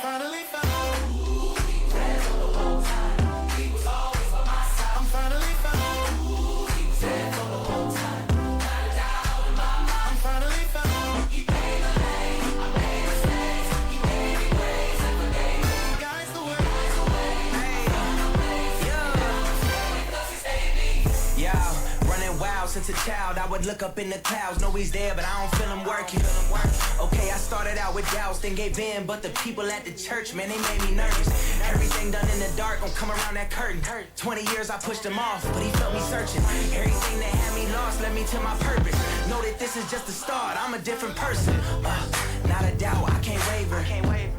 finally found. He was there for the whole time. He was always by my side. I'm finally found. He was there for the whole time. Not a doubt in my mind. I'm finally found. He paid the lane. I made mistakes. He gave me grace and forgave me. Guys the way. Hey, yeah, running wild since a child. I would look up in the clouds, know he's there, but I don't feel him working. Okay, I started out with doubts, then gave in, but the people at the church, man, they made me nervous. Everything done in the dark, gon' come around that curtain. 20 years I pushed him off, but he felt me searching. Everything that had me lost led me to my purpose. Know that this is just the start, I'm a different person. Not a doubt, I can't waver.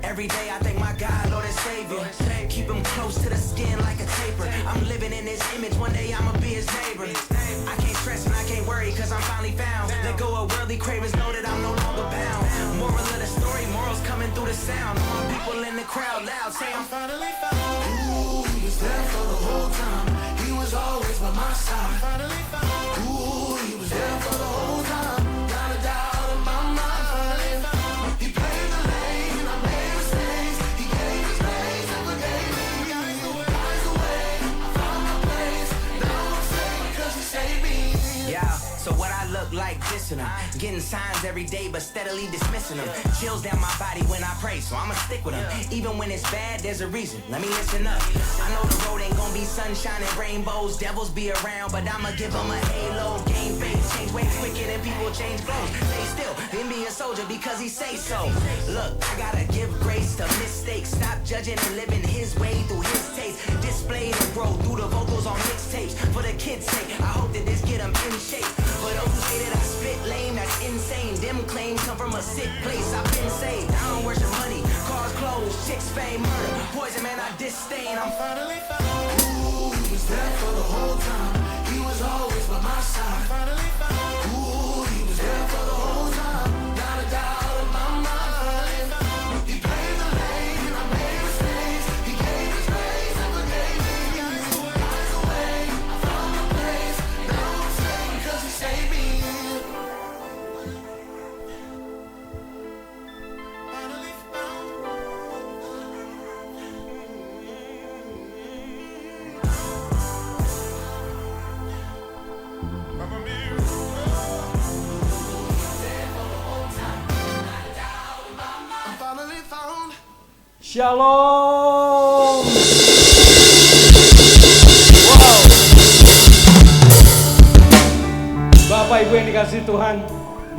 Every day I thank my God, Lord and Savior. Keep him close to the skin like a taper. I'm living in his image, one day I'ma be his neighbor. I can't stress and I can't worry, cause I'm finally found. Let go of worldly cravings, know that I'm no longer bound. Moral of the story, morals coming through the sound. All my people in the crowd loud, say I'm finally found. ooh, he was there for the whole time. He was always by my side. I'm finally found. Ooh, he was there for the whole time. Not a doubt in my mind. I'm finally found. He paved the lane. I made mistakes. He gave his grace and forgave me. Guys away. I found my place. Now I'm safe because he saved me. Yeah, so what I look like dissing them. Getting signs every day but steadily dismissing them. Chills down my body when I pray, so I'ma stick with them. Even when it's bad, there's a reason. Let me listen up. I know the road ain't gonna be sunshine and rainbows. Devils be around, but I'ma give them a halo. Gain faith, change ways quicker than people change clothes. Stay still, then be a soldier because he say so. Look, I gotta give grace to mistakes. Stop judging and living his way through his taste. Display and grow through the vocals on mixtapes. For the kids' sake, I hope that this get them in shape. For those who say that I spit lame, that's insane. Them claims come from a sick place, I've been saved. I don't worship money, cars, clothes, chicks, fame, murder. Poison, man, I disdain. I'm Finally found. Ooh, he was there for the whole time. He was always by my side. I'm finally found. Ooh, he was there for the whole time. Not a doubt in my mind. I'm finally found. He paved the lane. I made mistakes. He gave his grace and forgave me. Guys away. I found my place. Now I'm safe because he saved me. Finally found. I'm finally found. Shalom. Wow. Bapak Ibu yang dikasih Tuhan,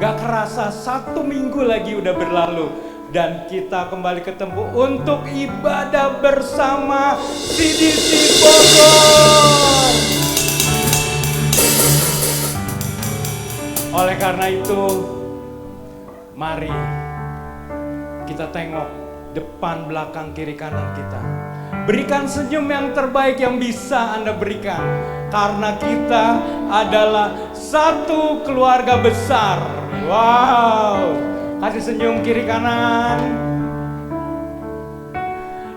gak kerasa 1 minggu lagi udah berlalu. Dan kita kembali ketemu untuk ibadah bersama CDC Bogor. Oleh karena itu, mari kita tengok depan, belakang, kiri, kanan kita. Berikan senyum yang terbaik yang bisa Anda berikan. Karena kita adalah satu keluarga besar. Wow. Kasih senyum kiri kanan.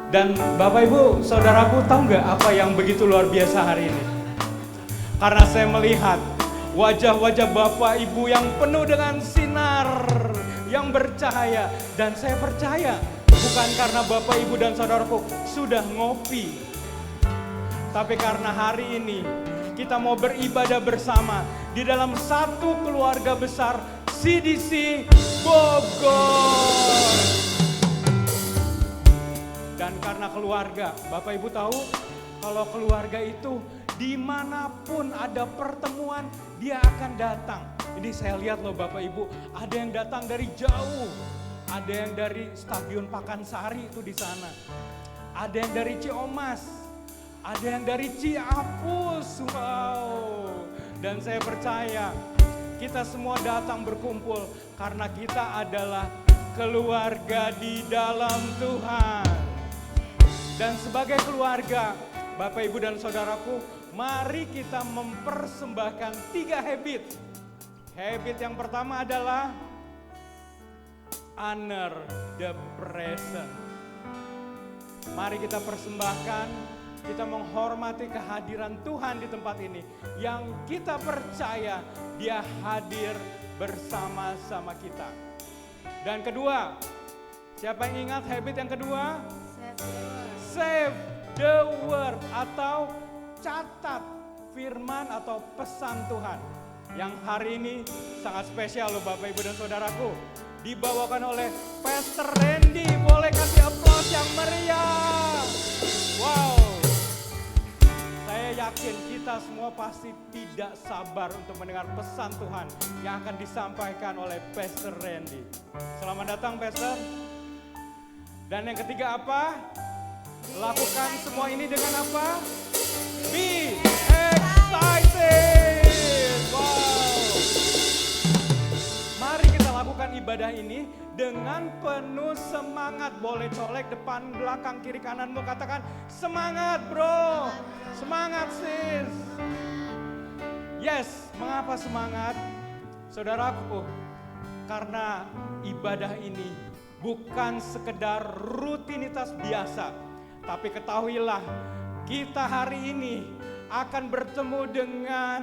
Dan Bapak Ibu, saudaraku, tahu nggak apa yang begitu luar biasa hari ini? Karena saya melihat wajah-wajah Bapak Ibu yang penuh dengan sinar, yang bercahaya. Dan saya percaya bukan karena Bapak Ibu dan saudaraku sudah ngopi, tapi karena hari ini kita mau beribadah bersama di dalam satu keluarga besar CDC Bogor. Dan karena keluarga, Bapak Ibu tahu kalau keluarga itu dimanapun ada pertemuan dia akan datang. Ini saya lihat loh Bapak Ibu, ada yang datang dari jauh, ada yang dari Stadion Pakansari itu di sana, ada yang dari Ciamas, ada yang dari Ciapus. Wow. Dan saya percaya kita semua datang berkumpul karena kita adalah keluarga di dalam Tuhan. Dan sebagai keluarga, Bapak Ibu dan saudaraku, mari kita mempersembahkan 3 habit. Habit yang pertama adalah honor the present. Mari kita persembahkan, kita menghormati kehadiran Tuhan di tempat ini. Yang kita percaya Dia hadir bersama-sama kita. Dan kedua, Siapa yang ingat habit yang kedua? Save the world. Save the word atau catat firman atau pesan Tuhan. Yang hari ini sangat spesial loh Bapak Ibu dan Saudaraku. Dibawakan oleh Pastor Randy. Boleh kasih aplaus yang meriah. Wow. Saya yakin kita semua pasti tidak sabar untuk mendengar pesan Tuhan yang akan disampaikan oleh Pastor Randy. Selamat datang Pastor. Dan yang ketiga apa? Lakukan semua ini dengan apa? Be excited. Wow. Mari kita lakukan ibadah ini dengan penuh semangat. Boleh colek depan, belakang, kiri, kananmu. Katakan semangat bro. Semangat sis. Yes, mengapa semangat? Saudaraku, karena ibadah ini bukan sekedar rutinitas biasa. Tapi ketahuilah, kita hari ini akan bertemu dengan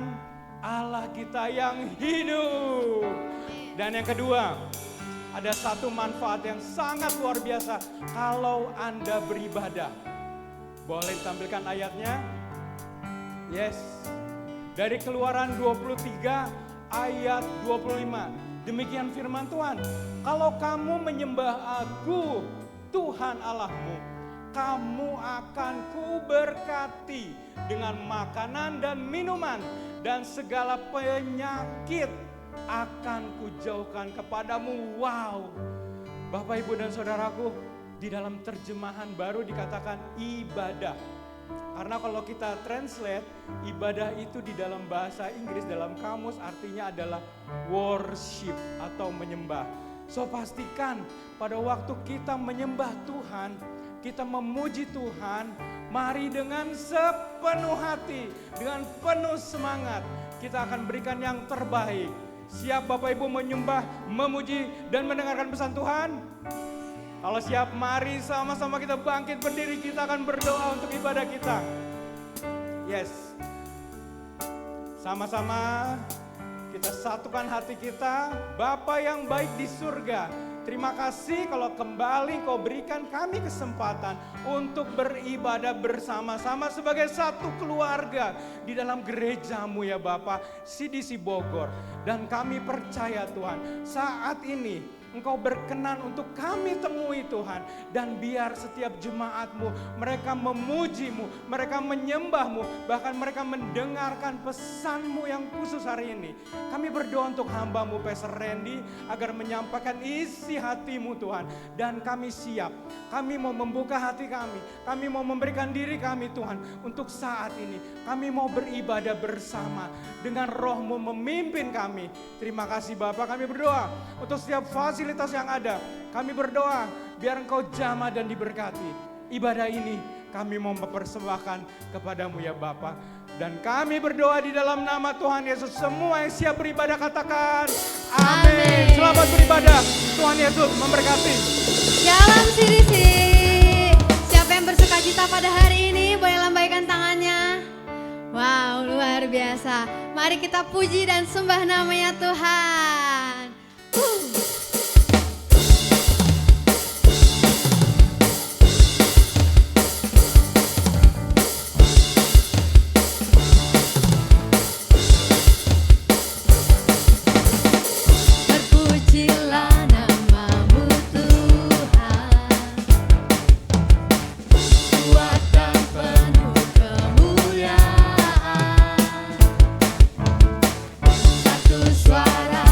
Allah kita yang hidup. Dan yang kedua, ada satu manfaat yang sangat luar biasa kalau Anda beribadah. Boleh ditampilkan ayatnya? Yes. Dari Keluaran 23 ayat 25. Demikian firman Tuhan. Kalau kamu menyembah Aku, Tuhan Allahmu, kamu akan kuberkati dengan makanan dan minuman, dan segala penyakit akan kujauhkan kepadamu. Wow. Bapak, Ibu, dan Saudaraku, di dalam terjemahan baru dikatakan ibadah. Karena kalau kita translate, ibadah itu di dalam bahasa Inggris, dalam kamus artinya adalah worship atau menyembah. So pastikan pada waktu kita menyembah Tuhan, kita memuji Tuhan, mari dengan sepenuh hati, dengan penuh semangat, kita akan berikan yang terbaik. Siap Bapak Ibu menyembah, memuji, dan mendengarkan pesan Tuhan? Kalau siap, mari sama-sama kita bangkit berdiri, kita akan berdoa untuk ibadah kita. Yes. Sama-sama kita satukan hati kita. Bapa yang baik di surga, terima kasih kalau kembali Kau berikan kami kesempatan untuk beribadah bersama-sama sebagai satu keluarga di dalam gereja-Mu ya Bapa, CDC Bogor. Dan kami percaya Tuhan, saat ini Engkau berkenan untuk kami temui Tuhan. Dan biar setiap jemaat-Mu, mereka memuji-Mu, mereka menyembah-Mu, bahkan mereka mendengarkan pesan-Mu yang khusus hari ini. Kami berdoa untuk hamba-Mu Pastor Randy agar menyampaikan isi hati-Mu Tuhan. Dan kami siap, kami mau membuka hati kami mau memberikan diri kami Tuhan. Untuk saat ini kami mau beribadah bersama dengan Roh-Mu memimpin kami. Terima kasih Bapak, kami berdoa untuk setiap fasilitas yang ada. Kami berdoa biar Engkau jamah dan diberkati. Ibadah ini kami mau mempersembahkan kepadamu ya Bapa. Dan kami berdoa di dalam nama Tuhan Yesus. Semua yang siap beribadah katakan amin. Selamat beribadah. Tuhan Yesus memberkati. Shalom CDC. Siapa yang bersuka cita pada hari ini boleh lambaikan tangannya. Wow, luar biasa. Mari kita puji dan sembah namanya Tuhan. Terpujilah nama-Mu Tuhan, kuat dan penuh kemuliaan. Satu suara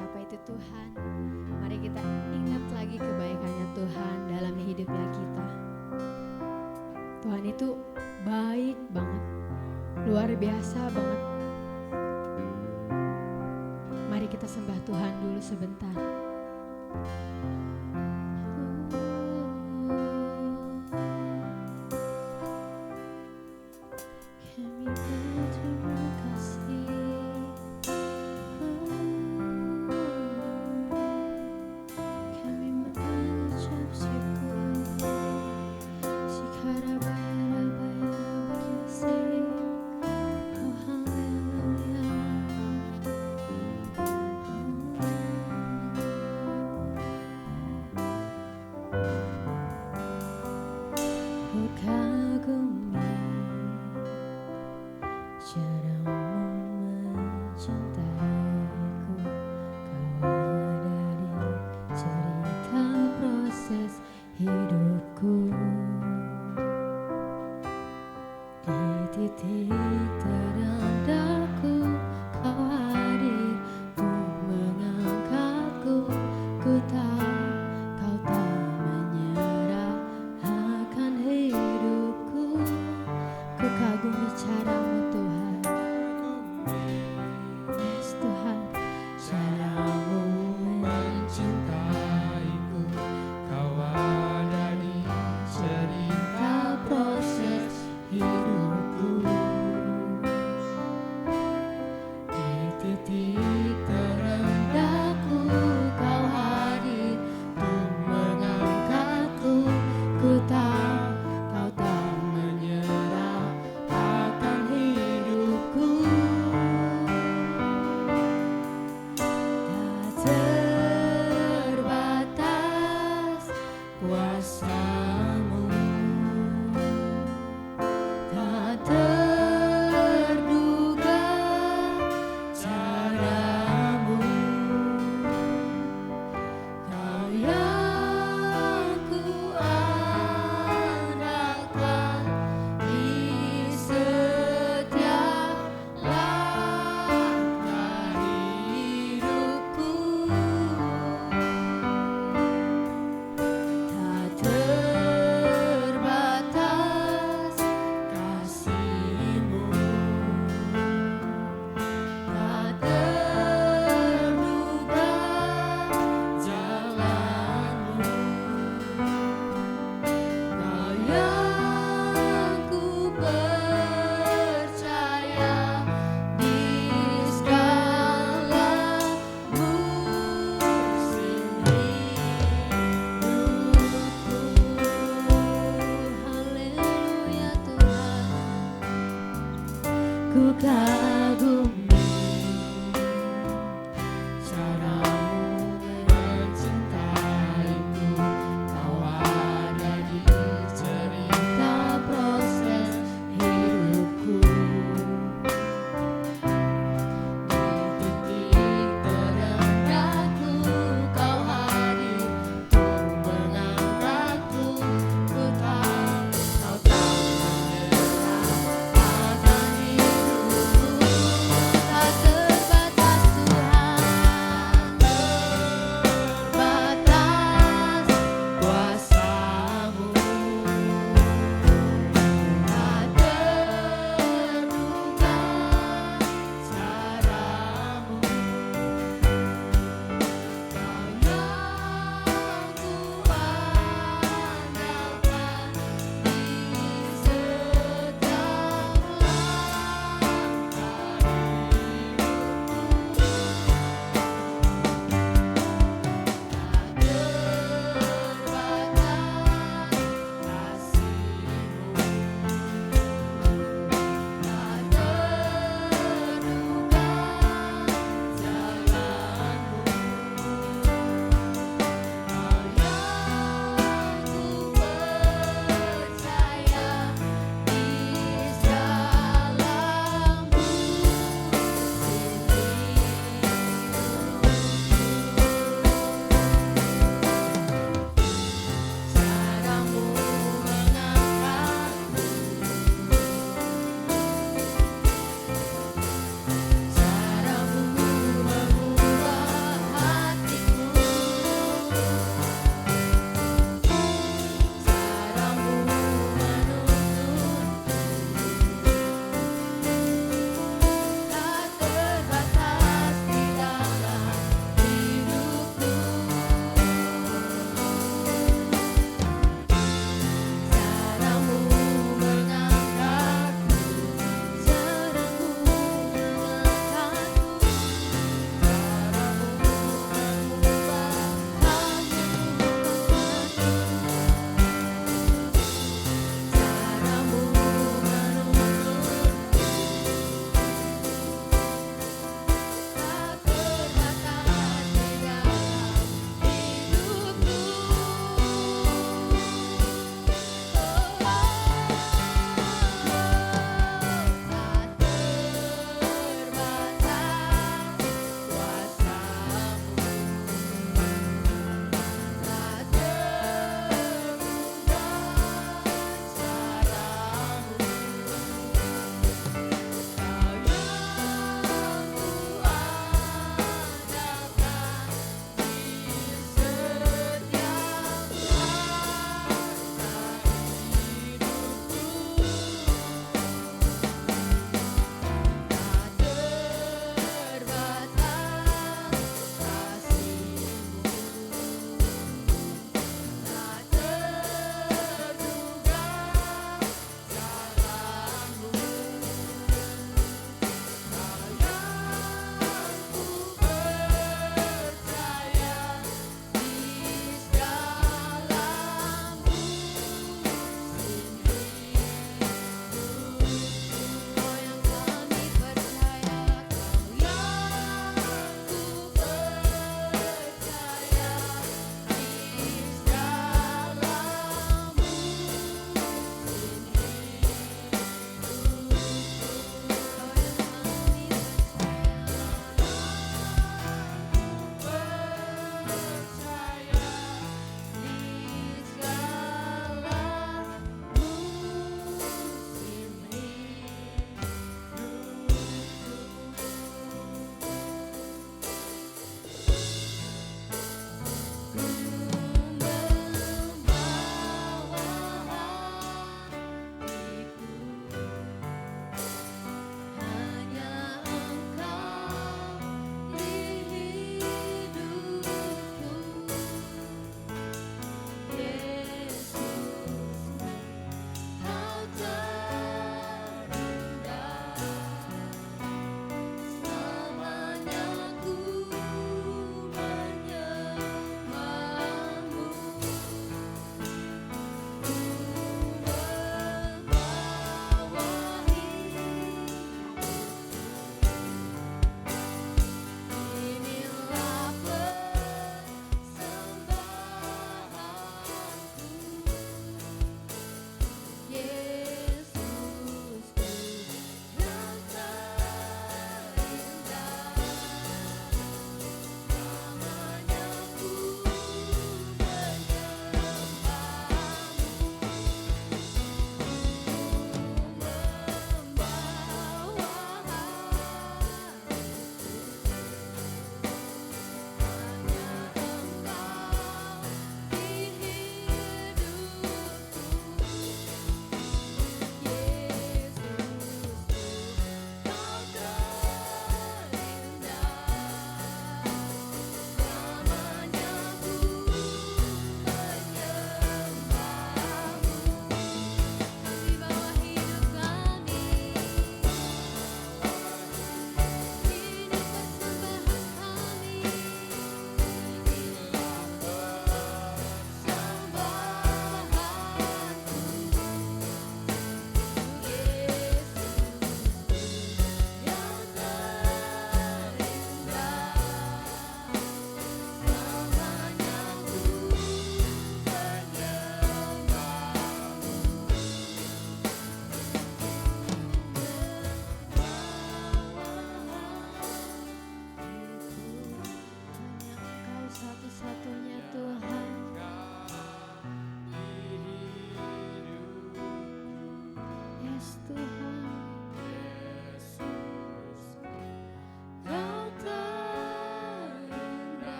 siapa itu Tuhan. Mari kita ingat lagi kebaikannya Tuhan dalam hidupnya kita. Tuhan itu baik banget, luar biasa banget. Mari kita sembah Tuhan dulu sebentar. Kami berterima kasih. Kami mengucap syukur. Hidupku di titik terendahku, kau hadir untuk mengangkatku. Ku tahu kau tak menyerah akan hidupku. Ku kagumi caramu Tuhan.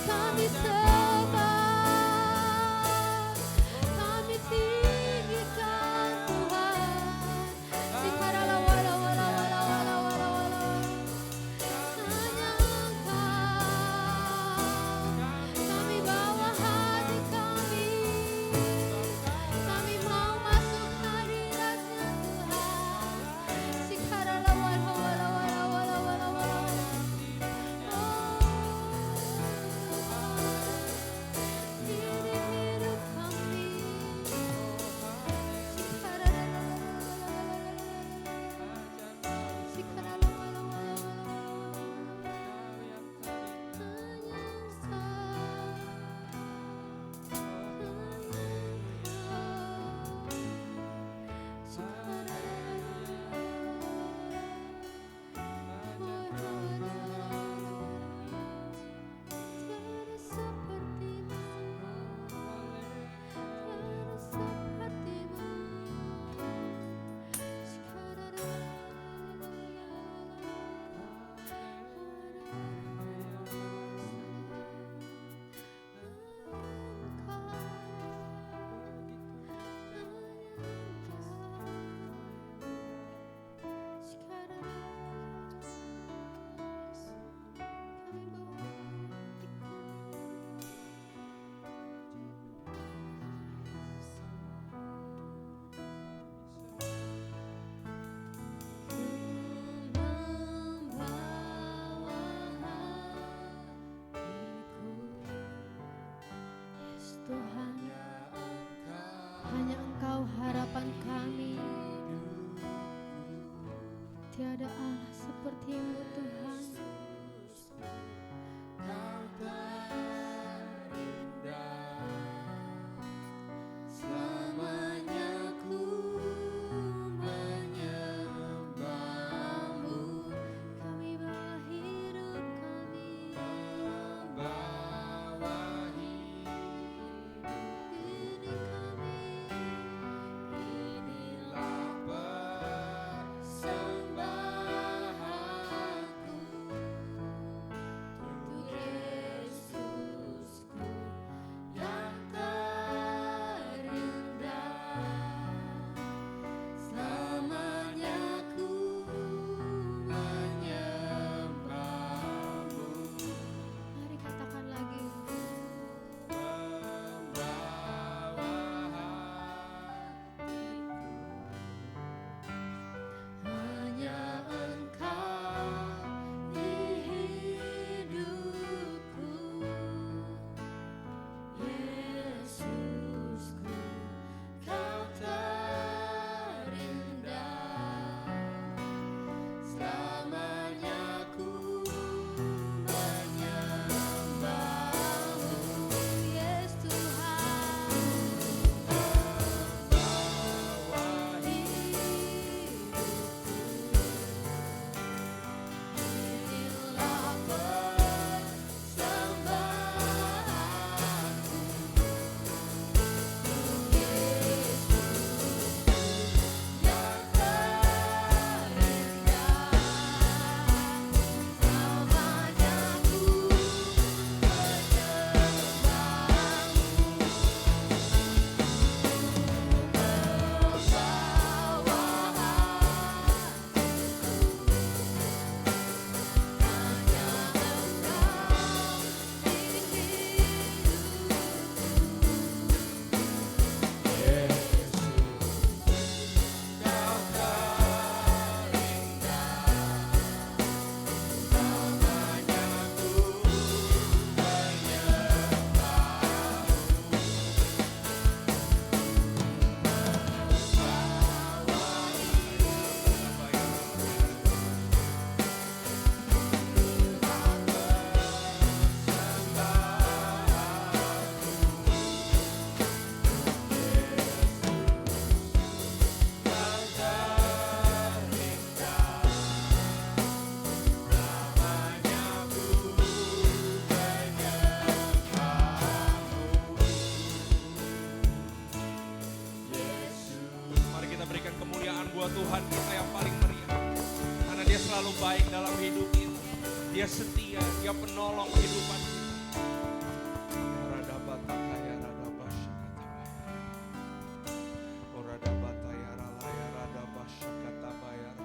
Kami sembah, kami tinggikan Tuhan. Hanya Engkau, kami bawa hati kami mau masuk hadirat-Nya Tuhan. Ini hidup kami. Tuhan, hanya Engkau harapan kami. Tiada Allah seperti-Mu Tuhan. Selamanya ku menyembah-Mu. Kami bawa hidup kami. Ini kami. Inilah persembahanku untuk Yesusku yang terindah. Selamanya ku menyembah-Mu. Mari katakan lagi. Hanya Engkau di hidupku, Yesusku, Kau terindah. Selamanya ku menyembah-Mu, Yesus Tuhan. Inilah persembahanku untuk Yesus yang terindah. Selamanya ku Mari kita berikan kemuliaan buat Tuhan kita yang paling meriah. Karena Dia selalu baik dalam hidup kita. Dia setia, dia penolong kehidupan kita. Rada bataka ya rada basyakata. Oh rada bataya rala ya rada basyakata bayar.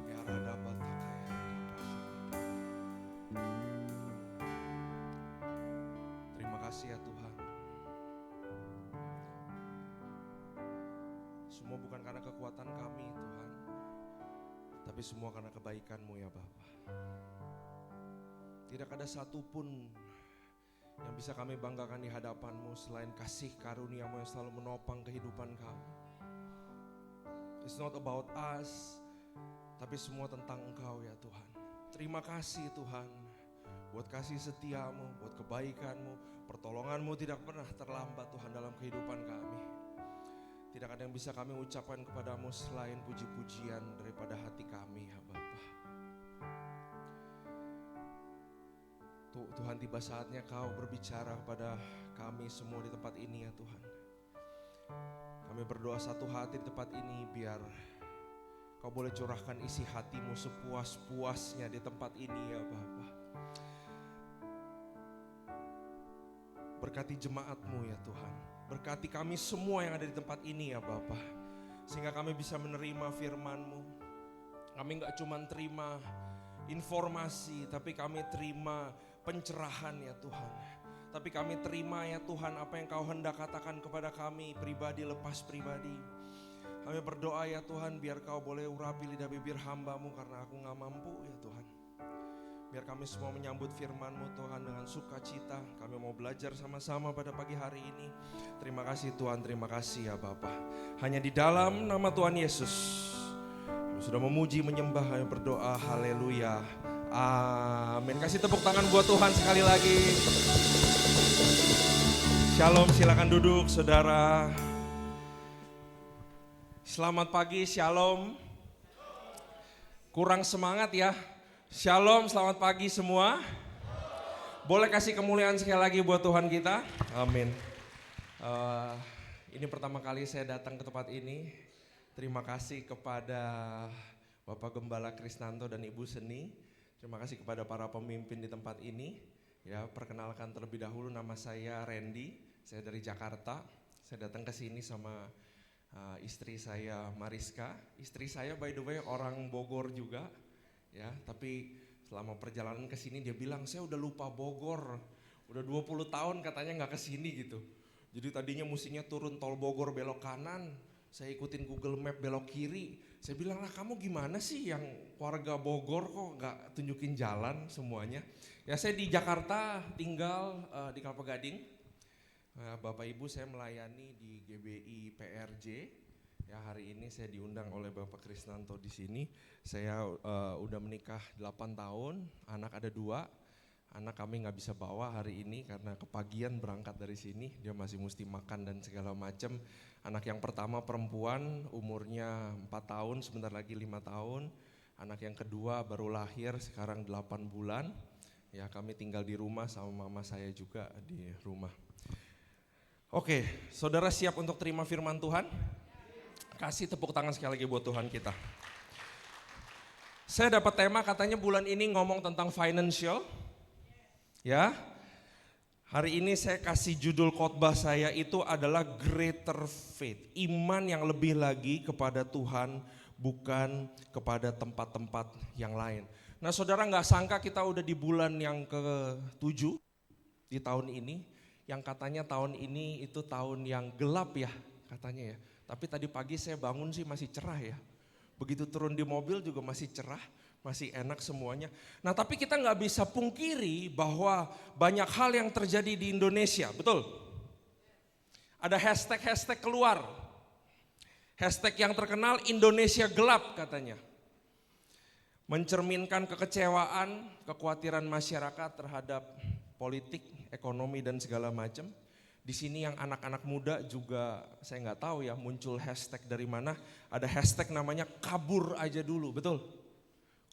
Ya rada bataka ya rada basyakata. Terima kasih ya Tuhan. Semua bukan karena kekuatan kami Tuhan, tapi semua karena kebaikan-Mu ya Bapa. Tidak ada satupun yang bisa kami banggakan di hadapan-Mu selain kasih karunia-Mu yang selalu menopang kehidupan kami. It's not about us, tapi semua tentang Engkau ya Tuhan. Terima kasih Tuhan buat kasih setia-Mu, buat kebaikan-Mu, pertolongan-Mu tidak pernah terlambat Tuhan dalam kehidupan kami. Tidak ada yang bisa kami ucapkan kepadamu selain puji-pujian daripada hati kami ya Bapa. Tuhan, tiba saatnya Kau berbicara kepada kami semua di tempat ini ya Tuhan. Kami berdoa satu hati di tempat ini biar Kau boleh curahkan isi hati-Mu sepuas-puasnya di tempat ini ya Bapa. Berkati jemaat-Mu ya Tuhan. Berkati kami semua yang ada di tempat ini ya Bapa. Sehingga kami bisa menerima firman-Mu. Kami gak cuma terima informasi, tapi kami terima pencerahan ya Tuhan. Tapi kami terima ya Tuhan apa yang Kau hendak katakan kepada kami pribadi lepas pribadi. Kami berdoa ya Tuhan biar Kau boleh urapi lidah bibir hamba-Mu karena aku gak mampu ya Tuhan. Biar kami semua menyambut firman-Mu Tuhan dengan sukacita. Kami mau belajar sama-sama pada pagi hari ini. Terima kasih Tuhan, terima kasih ya Bapa. Hanya di dalam nama Tuhan Yesus kami sudah memuji, menyembah, kami berdoa, haleluya, amin. Kasih tepuk tangan buat Tuhan sekali lagi. Shalom, silakan duduk saudara. Selamat pagi, shalom. Kurang semangat ya. Shalom, selamat pagi semua. Boleh kasih kemuliaan sekali lagi buat Tuhan kita. Amin. Ini pertama kali saya datang ke tempat ini. Terima kasih kepada Bapak Gembala Krisnanto dan Ibu Seni. Terima kasih kepada para pemimpin di tempat ini. Ya, perkenalkan terlebih dahulu, nama saya Randy. Saya dari Jakarta. Saya datang ke sini sama istri saya Mariska. Istri saya by the way orang Bogor juga. Ya, tapi selama perjalanan ke sini dia bilang saya udah lupa Bogor. Udah 20 tahun katanya nggak ke sini gitu. Jadi tadinya mestinya turun tol Bogor belok kanan, saya ikutin Google Map belok kiri. Saya bilang, lah kamu gimana sih yang warga Bogor kok nggak tunjukin jalan semuanya. Ya saya di Jakarta tinggal di Kelapa Gading. Bapak Ibu saya melayani di GBI PRJ. Ya hari ini saya diundang oleh Bapak Krisnanto di sini. Saya udah menikah 8 tahun, anak ada 2. Anak kami nggak bisa bawa hari ini karena kepagian berangkat dari sini. Dia masih mesti makan dan segala macam. Anak yang pertama perempuan, umurnya 4 tahun, sebentar lagi 5 tahun. Anak yang kedua baru lahir, sekarang 8 bulan. Ya kami tinggal di rumah sama mama saya juga di rumah. Oke, saudara siap untuk terima firman Tuhan? Kasih tepuk tangan sekali lagi buat Tuhan kita. Saya dapat tema katanya bulan ini ngomong tentang financial. Ya, hari ini saya kasih judul khotbah saya itu adalah Greater Faith. Iman yang lebih lagi kepada Tuhan, bukan kepada tempat-tempat yang lain. Nah saudara gak sangka kita udah di bulan yang ke-7 di tahun ini. Yang katanya tahun ini itu tahun yang gelap ya katanya ya. Tapi tadi pagi saya bangun sih masih cerah ya. Begitu turun di mobil juga masih cerah, masih enak semuanya. Nah tapi kita gak bisa pungkiri bahwa banyak hal yang terjadi di Indonesia, betul? Ada hashtag keluar. Hashtag yang terkenal Indonesia gelap katanya. Mencerminkan kekecewaan, kekhawatiran masyarakat terhadap politik, ekonomi dan segala macam. Di sini yang anak-anak muda juga saya nggak tahu ya muncul hashtag dari mana. Ada hashtag namanya kabur aja dulu, betul?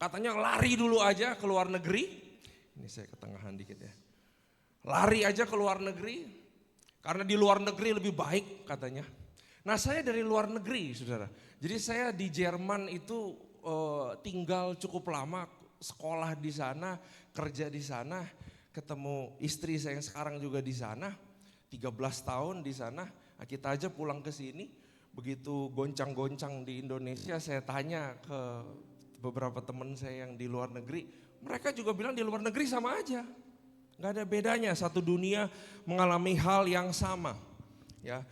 Katanya lari dulu aja ke luar negeri. Ini saya ketengahan dikit ya. Lari aja ke luar negeri karena di luar negeri lebih baik katanya. Nah saya dari luar negeri saudara. Jadi saya di Jerman itu tinggal cukup lama sekolah di sana, kerja di sana, ketemu istri saya yang sekarang juga di sana, 13 tahun di sana. Nah, kita aja pulang ke sini, begitu goncang-goncang di Indonesia, saya tanya ke beberapa teman saya yang di luar negeri, mereka juga bilang di luar negeri sama aja. Gak ada bedanya, satu dunia mengalami hal yang sama. Ya,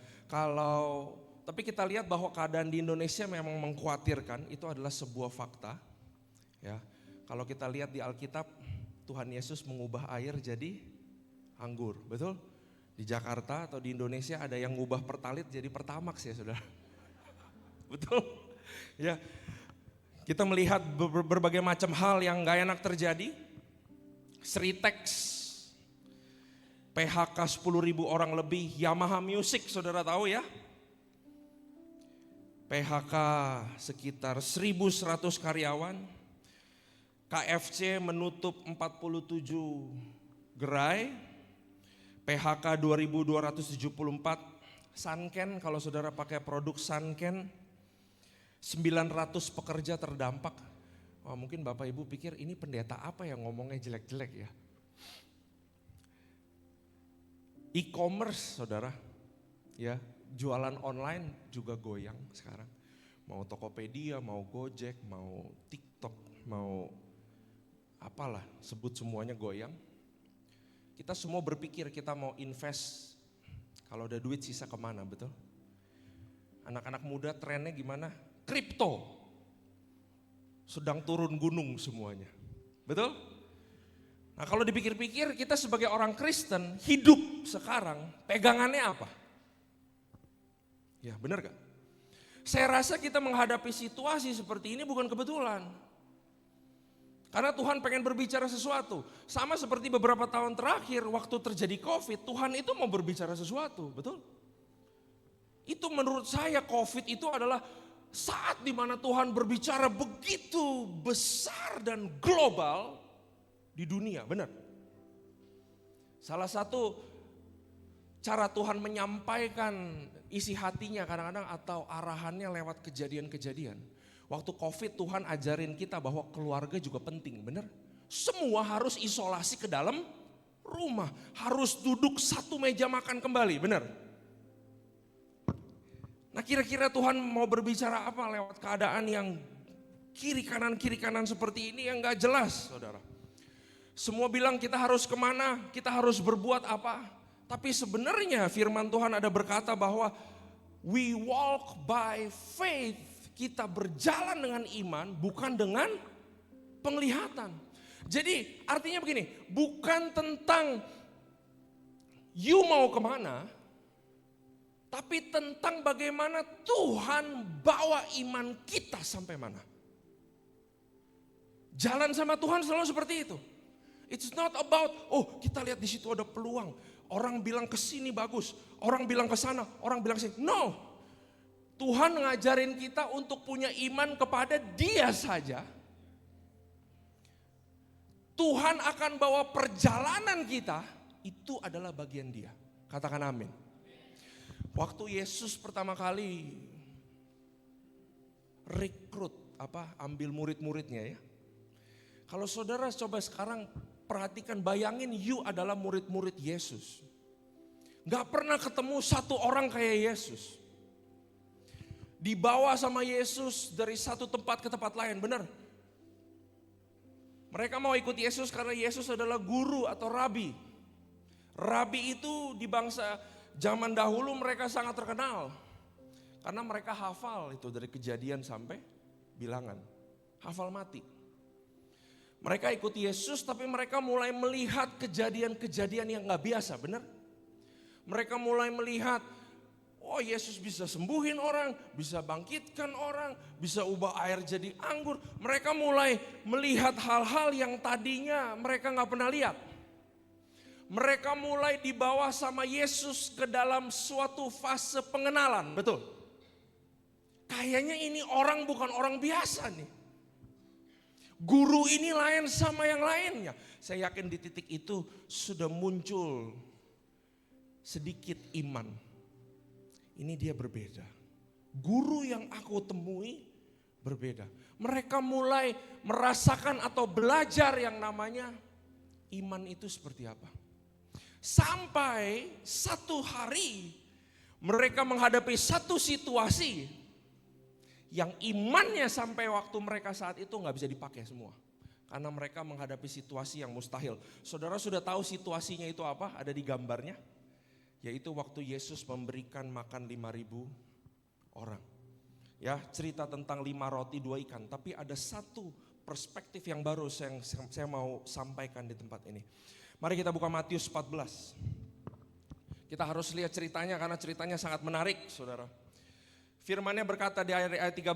tapi kita lihat bahwa keadaan di Indonesia memang mengkhawatirkan, itu adalah sebuah fakta. Ya, kalau kita lihat di Alkitab, Tuhan Yesus mengubah air jadi anggur, betul? Di Jakarta atau di Indonesia ada yang ngubah pertalit jadi pertamax ya saudara. Betul? Ya, kita melihat berbagai macam hal yang gak enak terjadi. Sritex, PHK 10.000 orang lebih, Yamaha Music saudara tahu ya. PHK sekitar 1.100 karyawan. KFC menutup 47 gerai. PHK 2.274. Sanken, kalau saudara pakai produk Sanken, 900 pekerja terdampak. Oh, mungkin Bapak Ibu pikir ini pendeta apa yang ngomongnya jelek-jelek ya. E-commerce saudara, ya jualan online juga goyang sekarang. Mau Tokopedia, mau Gojek, mau TikTok, mau apalah, sebut semuanya goyang. Kita semua berpikir kita mau invest, kalau ada duit sisa kemana, betul? Anak-anak muda trennya gimana? Kripto, sedang turun gunung semuanya, betul? Nah kalau dipikir-pikir kita sebagai orang Kristen hidup sekarang pegangannya apa? Ya benar gak? Saya rasa kita menghadapi situasi seperti ini bukan kebetulan. Karena Tuhan pengen berbicara sesuatu. Sama seperti beberapa tahun terakhir waktu terjadi COVID, Tuhan itu mau berbicara sesuatu, betul? Itu menurut saya COVID itu adalah saat dimana Tuhan berbicara begitu besar dan global di dunia, benar? Salah satu cara Tuhan menyampaikan isi hatinya kadang-kadang atau arahannya lewat kejadian-kejadian. Waktu COVID Tuhan ajarin kita bahwa keluarga juga penting, benar? Semua harus isolasi ke dalam rumah, harus duduk satu meja makan kembali, benar? Nah kira-kira Tuhan mau berbicara apa lewat keadaan yang kiri kanan seperti ini yang gak jelas saudara. Semua bilang kita harus kemana, kita harus berbuat apa. Tapi sebenarnya firman Tuhan ada berkata bahwa we walk by faith. Kita berjalan dengan iman bukan dengan penglihatan. Jadi artinya begini, bukan tentang you mau kemana, tapi tentang bagaimana Tuhan bawa iman kita sampai mana. Jalan sama Tuhan selalu seperti itu. It's not about, oh kita lihat di situ ada peluang. Orang bilang ke sini bagus, orang bilang ke sana, orang bilang sini. No. Tuhan ngajarin kita untuk punya iman kepada Dia saja. Tuhan akan bawa perjalanan kita, itu adalah bagian Dia. Katakan amin. Waktu Yesus pertama kali rekrut, ambil murid-muridnya ya. Kalau saudara coba sekarang perhatikan, bayangin you adalah murid-murid Yesus. Gak pernah ketemu satu orang kayak Yesus. Dibawa sama Yesus dari satu tempat ke tempat lain, benar? Mereka mau ikut Yesus karena Yesus adalah guru atau rabi. Rabi itu di bangsa zaman dahulu mereka sangat terkenal. Karena mereka hafal itu dari Kejadian sampai Bilangan. Hafal mati. Mereka ikut Yesus tapi mereka mulai melihat kejadian-kejadian yang gak biasa, benar? Mereka mulai melihat, oh Yesus bisa sembuhin orang, bisa bangkitkan orang, bisa ubah air jadi anggur. Mereka mulai melihat hal-hal yang tadinya mereka gak pernah lihat. Mereka mulai dibawa sama Yesus ke dalam suatu fase pengenalan, betul? Kayaknya ini orang bukan orang biasa nih. Guru ini lain sama yang lainnya. Saya yakin di titik itu sudah muncul sedikit iman. Ini dia berbeda. Guru yang aku temui berbeda. Mereka mulai merasakan atau belajar yang namanya iman itu seperti apa. Sampai satu hari mereka menghadapi satu situasi yang imannya sampai waktu mereka saat itu nggak bisa dipakai semua. Karena mereka menghadapi situasi yang mustahil. Saudara sudah tahu situasinya itu apa? Ada di gambarnya. Yaitu waktu Yesus memberikan makan 5.000 orang. Ya, cerita tentang 5 roti 2 ikan. Tapi ada satu perspektif yang baru yang saya mau sampaikan di tempat ini. Mari kita buka Matius 14. Kita harus lihat ceritanya karena ceritanya sangat menarik, saudara. Firman-Nya berkata di ayat 13.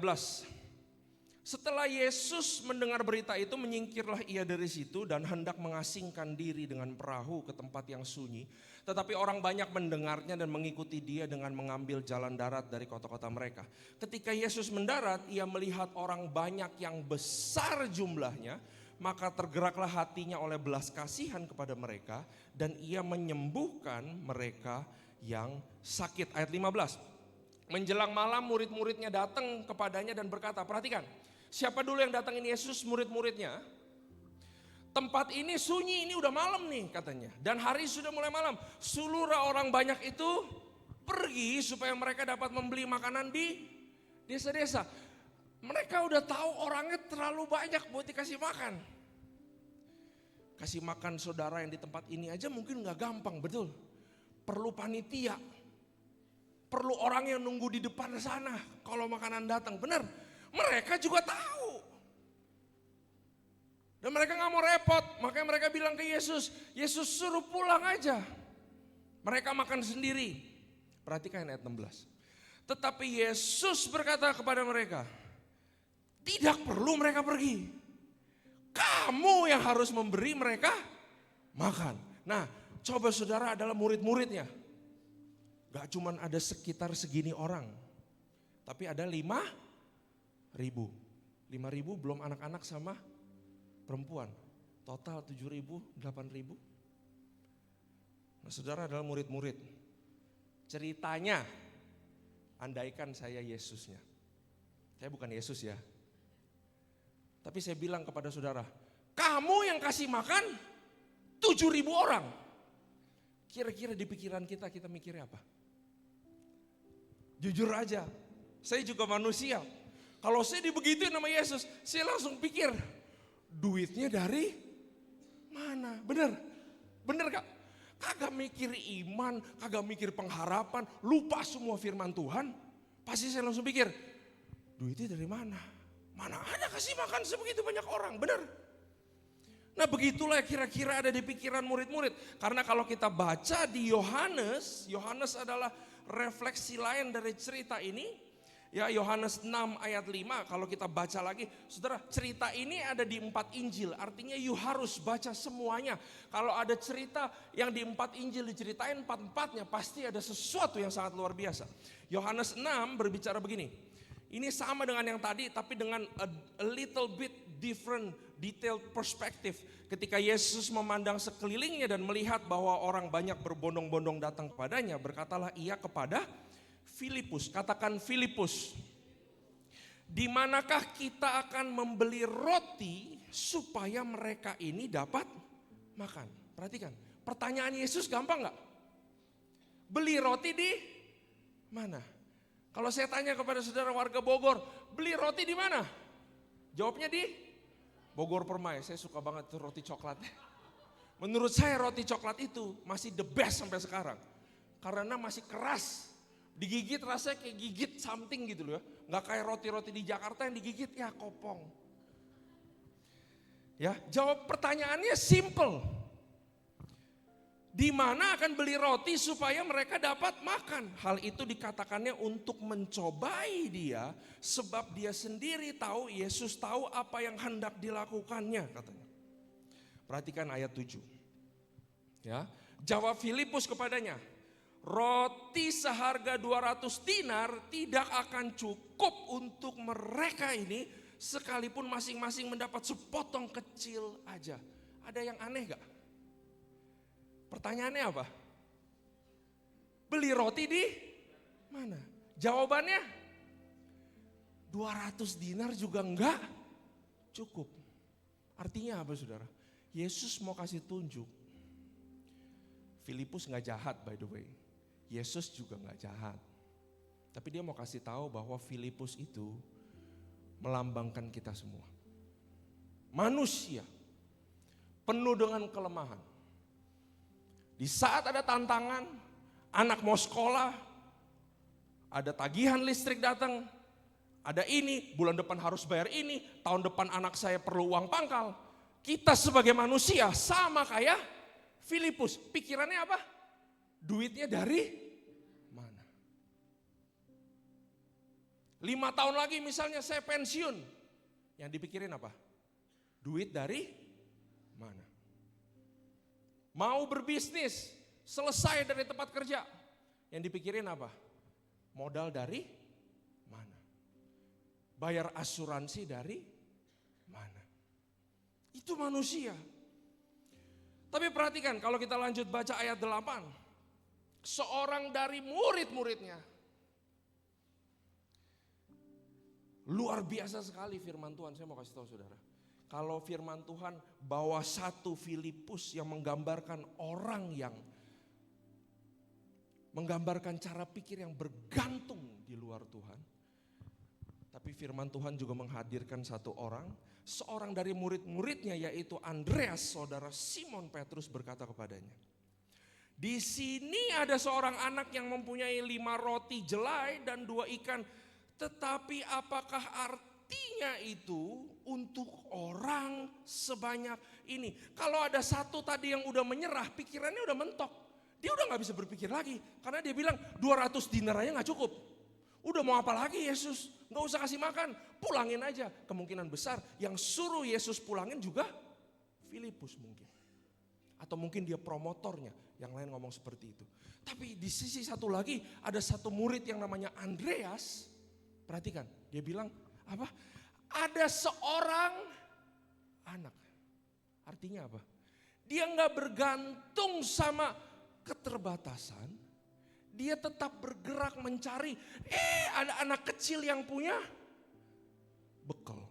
Setelah Yesus mendengar berita itu, menyingkirlah ia dari situ dan hendak mengasingkan diri dengan perahu ke tempat yang sunyi. Tetapi orang banyak mendengarnya dan mengikuti dia dengan mengambil jalan darat dari kota-kota mereka. Ketika Yesus mendarat, ia melihat orang banyak yang besar jumlahnya, maka tergeraklah hatinya oleh belas kasihan kepada mereka dan ia menyembuhkan mereka yang sakit. Ayat 15. Menjelang malam murid-muridnya datang kepadanya dan berkata, perhatikan, siapa dulu yang datangin Yesus? Murid-muridnya. Tempat ini sunyi, ini udah malam nih katanya. Dan hari sudah mulai malam. Seluruh orang banyak itu pergi supaya mereka dapat membeli makanan di desa-desa. Mereka udah tahu orangnya terlalu banyak buat dikasih makan. Kasih makan saudara yang di tempat ini aja mungkin gak gampang, betul. Perlu panitia. Perlu orang yang nunggu di depan sana kalau makanan datang, benar. Mereka juga tahu. Dan mereka gak mau repot, makanya mereka bilang ke Yesus, Yesus suruh pulang aja. Mereka makan sendiri. Perhatikan ayat 16. Tetapi Yesus berkata kepada mereka, tidak perlu mereka pergi. Kamu yang harus memberi mereka makan. Nah, coba saudara adalah murid-muridnya. Gak cuman ada sekitar segini orang, tapi ada 5.000. 5.000 belum anak-anak sama perempuan. Total 7.000, 8.000. Nah, saudara adalah murid-murid. Ceritanya, andaikan saya Yesusnya. Saya bukan Yesus ya. Tapi saya bilang kepada saudara, kamu yang kasih makan 7.000 orang. Kira-kira di pikiran kita mikirnya apa? Jujur aja, saya juga manusia. Kalau saya dibegituin sama Yesus, saya langsung pikir, duitnya dari mana? Bener? Bener gak? Kagak mikir iman, kagak mikir pengharapan, lupa semua firman Tuhan. Pasti saya langsung pikir, duitnya dari mana? Mana ada kasih makan sebegitu banyak orang, bener? Nah begitulah kira-kira ada di pikiran murid-murid. Karena kalau kita baca di Yohanes adalah refleksi lain dari cerita ini. Ya, Yohanes 6 ayat 5 kalau kita baca lagi. Saudara, cerita ini ada di 4 Injil. Artinya you harus baca semuanya. Kalau ada cerita yang di 4 Injil diceritain 4-4-nya pasti ada sesuatu yang sangat luar biasa. Yohanes 6 berbicara begini. Ini sama dengan yang tadi tapi dengan a little bit different detailed perspective. Ketika Yesus memandang sekelilingnya dan melihat bahwa orang banyak berbondong-bondong datang kepadanya, berkatalah ia kepada Filipus, katakan Filipus. Di manakah kita akan membeli roti supaya mereka ini dapat makan? Perhatikan, pertanyaan Yesus gampang gak? Beli roti di mana? Kalau saya tanya kepada saudara warga Bogor, beli roti di mana? Jawabnya di Bogor Permai. Saya suka banget tuh roti coklat. Menurut saya roti coklat itu masih the best sampai sekarang. Karena masih keras. Digigit rasanya kayak gigit something gitu loh ya. Gak kayak roti-roti di Jakarta yang digigit ya kopong. Ya, jawab pertanyaannya simple. Di mana akan beli roti supaya mereka dapat makan? Hal itu dikatakannya untuk mencobai dia sebab dia sendiri tahu, Yesus tahu apa yang hendak dilakukannya katanya. Perhatikan ayat 7. Ya, jawab Filipus kepadanya, roti seharga 200 dinar tidak akan cukup untuk mereka ini sekalipun masing-masing mendapat sepotong kecil aja. Ada yang aneh gak? Pertanyaannya apa? Beli roti di mana? Jawabannya 200 200 dinar juga enggak cukup. Artinya apa saudara? Yesus mau kasih tunjuk. Filipus gak jahat by the way. Yesus juga gak jahat. Tapi dia mau kasih tahu bahwa Filipus itu melambangkan kita semua. Manusia penuh dengan kelemahan. Di saat ada tantangan, anak mau sekolah, ada tagihan listrik datang, ada ini, bulan depan harus bayar ini, tahun depan anak saya perlu uang pangkal. Kita sebagai manusia sama kayak Filipus. Pikirannya apa? Duitnya dari mana? 5 tahun lagi misalnya saya pensiun. Yang dipikirin apa? Duit dari mana? Mau berbisnis, selesai dari tempat kerja. Yang dipikirin apa? Modal dari mana? Bayar asuransi dari mana? Itu manusia. Tapi perhatikan kalau kita lanjut baca ayat 8. Seorang dari murid-muridnya. Luar biasa sekali firman Tuhan, saya mau kasih tahu saudara. Kalau firman Tuhan bawa satu Filipus yang menggambarkan orang yang menggambarkan cara pikir yang bergantung di luar Tuhan. Tapi firman Tuhan juga menghadirkan satu orang, seorang dari murid-muridnya yaitu Andreas, saudara Simon Petrus berkata kepadanya, di sini ada seorang anak yang mempunyai 5 roti jelai dan 2 ikan, tetapi apakah artinya itu untuk orang sebanyak ini? Kalau ada satu tadi yang udah menyerah, pikirannya udah mentok. Dia udah gak bisa berpikir lagi. Karena dia bilang 200 dinar aja gak cukup. Udah mau apa lagi Yesus? Gak usah kasih makan, pulangin aja. Kemungkinan besar yang suruh Yesus pulangin juga Filipus mungkin. Atau mungkin dia promotornya, yang lain ngomong seperti itu. Tapi di sisi satu lagi ada satu murid yang namanya Andreas. Perhatikan, dia bilang apa? Ada seorang anak. Artinya apa? Dia gak bergantung sama keterbatasan. Dia tetap bergerak mencari. Ada anak kecil yang punya bekal.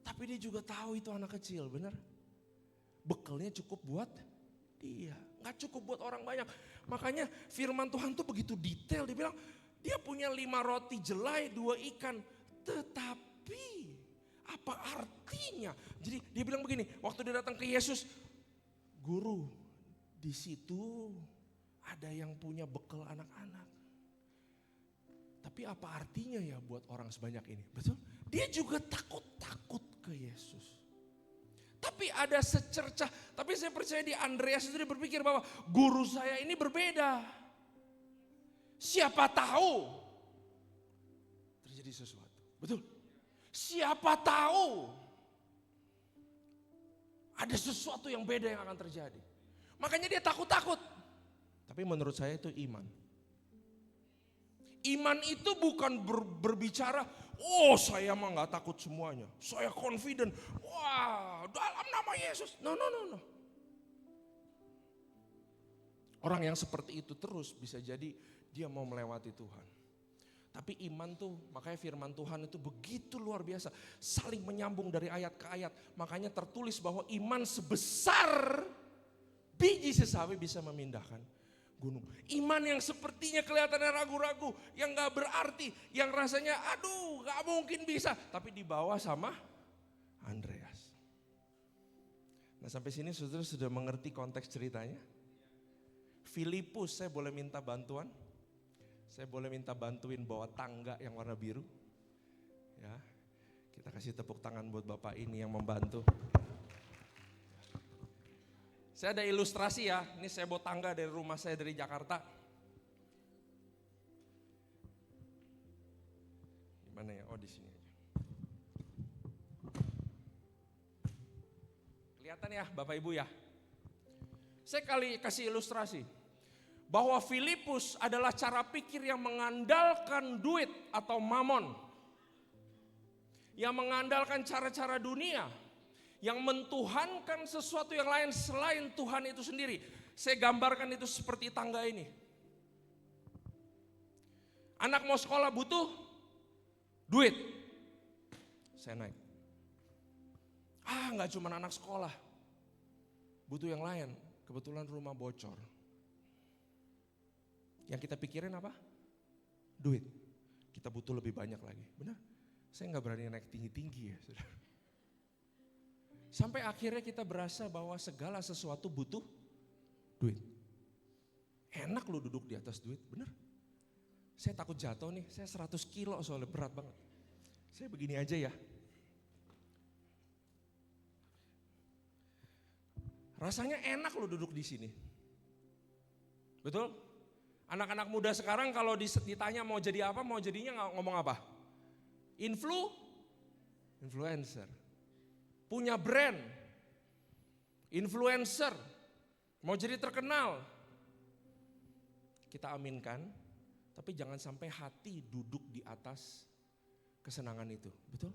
Tapi dia juga tahu itu anak kecil, benar? Bekalnya cukup buat dia. Gak cukup buat orang banyak. Makanya firman Tuhan tuh begitu detail. Dia bilang dia punya 5 roti jelai, 2 ikan. Tetapi apa artinya? Jadi dia bilang begini, waktu dia datang ke Yesus, Guru, di situ ada yang punya bekal anak-anak. Tapi apa artinya ya buat orang sebanyak ini? Betul? Dia juga takut ke Yesus. Tapi ada secercah, tapi saya percaya di Andreas itu dia berpikir bahwa guru saya ini berbeda. Siapa tahu terjadi sesuatu. Betul? Siapa tahu ada sesuatu yang beda yang akan terjadi. Makanya dia takut-takut. Tapi menurut saya itu iman. Iman itu bukan berbicara, oh saya mah gak takut semuanya. Saya confident, wah dalam nama Yesus. No. Orang yang seperti itu terus bisa jadi dia mau melewati Tuhan. Tapi iman tuh, makanya firman Tuhan itu begitu luar biasa. Saling menyambung dari ayat ke ayat. Makanya tertulis bahwa iman sebesar biji sesawi bisa memindahkan gunung. Iman yang sepertinya kelihatannya ragu-ragu, yang gak berarti, yang rasanya aduh gak mungkin bisa. Tapi dibawa sama Andreas. Nah sampai sini saudara sudah mengerti konteks ceritanya? Filipus, saya boleh minta bantuan? Saya boleh minta bantuin bawa tangga yang warna biru? Ya, kita kasih tepuk tangan buat Bapak ini yang membantu. Saya ada ilustrasi ya, ini saya bawa tangga dari rumah saya dari Jakarta. Gimana ya? Oh di sini aja. Kelihatan ya Bapak Ibu ya? Saya kali kasih ilustrasi. Bahwa Filipus adalah cara pikir yang mengandalkan duit atau mamon. Yang mengandalkan cara-cara dunia. Yang mentuhankan sesuatu yang lain selain Tuhan itu sendiri. Saya gambarkan itu seperti tangga ini. Anak mau sekolah butuh duit. saya naik. Nggak cuma anak sekolah, butuh yang lain. Kebetulan rumah bocor. Yang kita pikirin apa? Duit. Kita butuh lebih banyak lagi, benar? Saya nggak berani naik tinggi-tinggi ya, saudara. Sampai akhirnya kita berasa bahwa segala sesuatu butuh duit. Enak lo duduk di atas duit, benar? Saya takut jatuh nih, saya 100 kilo soalnya berat banget. Saya begini aja ya. Rasanya enak lo duduk di sini. Betul? Anak-anak muda sekarang kalau ditanya mau jadi apa, mau jadinya ngomong apa? Influencer. Punya brand. Influencer. Mau jadi terkenal. Kita aminkan, tapi jangan sampai hati duduk di atas kesenangan itu. Betul?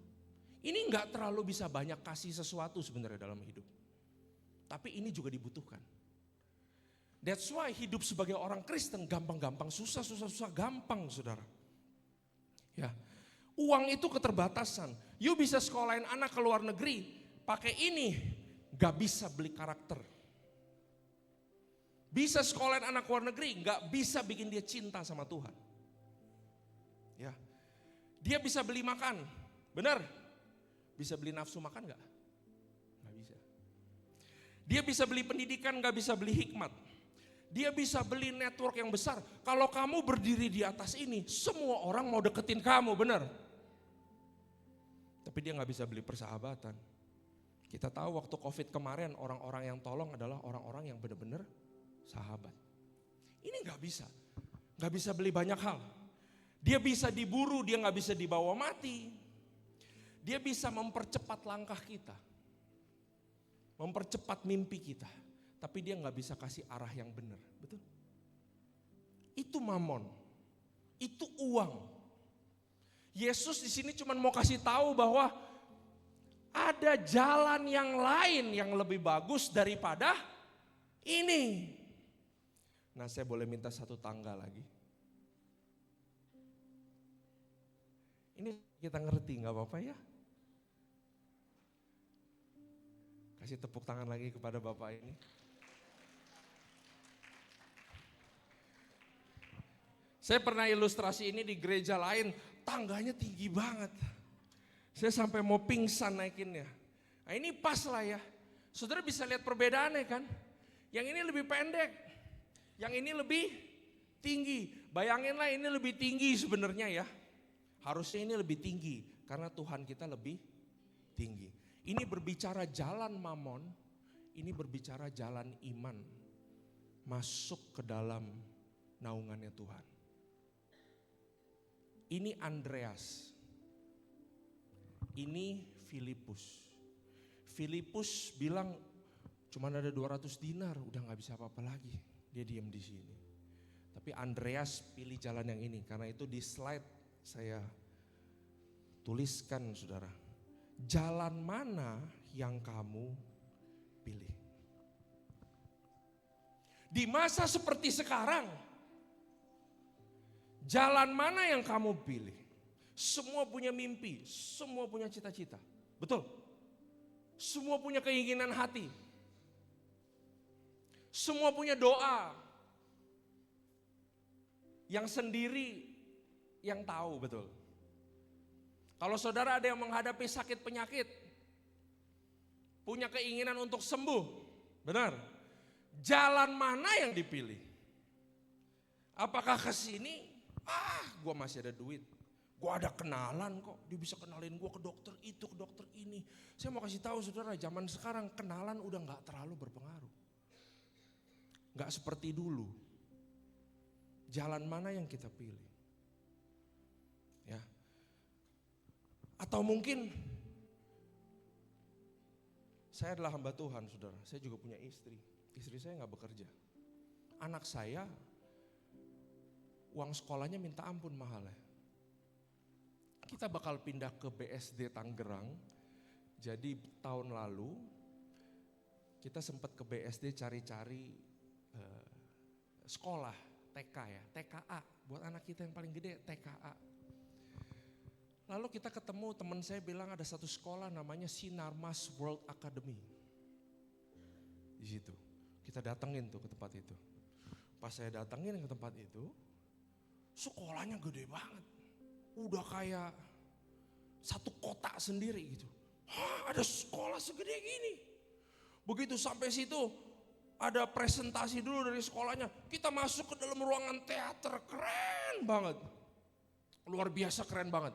Ini enggak terlalu bisa banyak kasih sesuatu sebenarnya dalam hidup. Tapi ini juga dibutuhkan. That's why hidup sebagai orang Kristen gampang-gampang, susah-susah gampang, saudara. Ya, uang itu keterbatasan. You bisa sekolahin anak ke luar negeri, pakai ini, gak bisa beli karakter. Bisa sekolahin anak ke luar negeri, gak bisa bikin dia cinta sama Tuhan. Ya, dia bisa beli makan, benar? Bisa beli nafsu makan gak? Gak bisa. Dia bisa beli pendidikan, gak bisa beli hikmat. Dia bisa beli network yang besar. Kalau kamu berdiri di atas ini, semua orang mau deketin kamu, benar? Tapi dia gak bisa beli persahabatan. Kita tahu waktu COVID kemarin orang-orang yang tolong adalah orang-orang yang benar-benar sahabat. Ini gak bisa. Gak bisa beli banyak hal. Dia bisa diburu, dia gak bisa dibawa mati. Dia bisa mempercepat langkah kita. Mempercepat mimpi kita. Tapi dia gak bisa kasih arah yang benar, betul? Itu mamon, itu uang. Yesus di sini cuma mau kasih tahu bahwa ada jalan yang lain yang lebih bagus daripada ini. Nah, saya boleh minta satu tangga lagi. Ini kita ngerti, gak apa-apa ya? Kasih tepuk tangan lagi kepada Bapak ini. Saya pernah ilustrasi ini di gereja lain, tangganya tinggi banget. Saya sampai mau pingsan naikinnya. Nah ini pas lah ya. Saudara bisa lihat perbedaannya kan. Yang ini lebih pendek, yang ini lebih tinggi. Bayanginlah ini lebih tinggi sebenarnya ya. Harusnya ini lebih tinggi karena Tuhan kita lebih tinggi. Ini berbicara jalan mamon, ini berbicara jalan iman. Masuk ke dalam naungannya Tuhan. Ini Andreas, ini Filipus. Filipus bilang cuma ada 200 dinar, udah gak bisa apa-apa lagi. Dia diam di sini. Tapi Andreas pilih jalan yang ini, karena itu di slide saya tuliskan saudara. Jalan mana yang kamu pilih? Di masa seperti sekarang, jalan mana yang kamu pilih? Semua punya mimpi, semua punya cita-cita. Betul? Semua punya keinginan hati. Semua punya doa. Yang sendiri yang tahu, betul. Kalau saudara ada yang menghadapi sakit penyakit, punya keinginan untuk sembuh, benar? Jalan mana yang dipilih? Apakah ke sini? Gue masih ada duit. Gue ada kenalan kok. Dia bisa kenalin gue ke dokter itu, ke dokter ini. Saya mau kasih tahu saudara, zaman sekarang kenalan udah gak terlalu berpengaruh. Gak seperti dulu. Jalan mana yang kita pilih? Ya. Atau mungkin saya adalah hamba Tuhan saudara. Saya juga punya istri. Istri saya gak bekerja. Anak saya uang sekolahnya minta ampun mahalnya. Kita bakal pindah ke BSD Tangerang. Jadi tahun lalu kita sempat ke BSD cari-cari sekolah TK ya, TKA. Buat anak kita yang paling gede TKA. Lalu kita ketemu, teman saya bilang ada satu sekolah namanya Sinarmas World Academy. Di situ, kita datengin tuh ke tempat itu. Pas saya datengin ke tempat itu, sekolahnya gede banget. Udah kayak satu kota sendiri gitu. Hah, ada sekolah segede gini. Begitu sampai situ, ada presentasi dulu dari sekolahnya. Kita masuk ke dalam ruangan teater, keren banget. Luar biasa keren banget.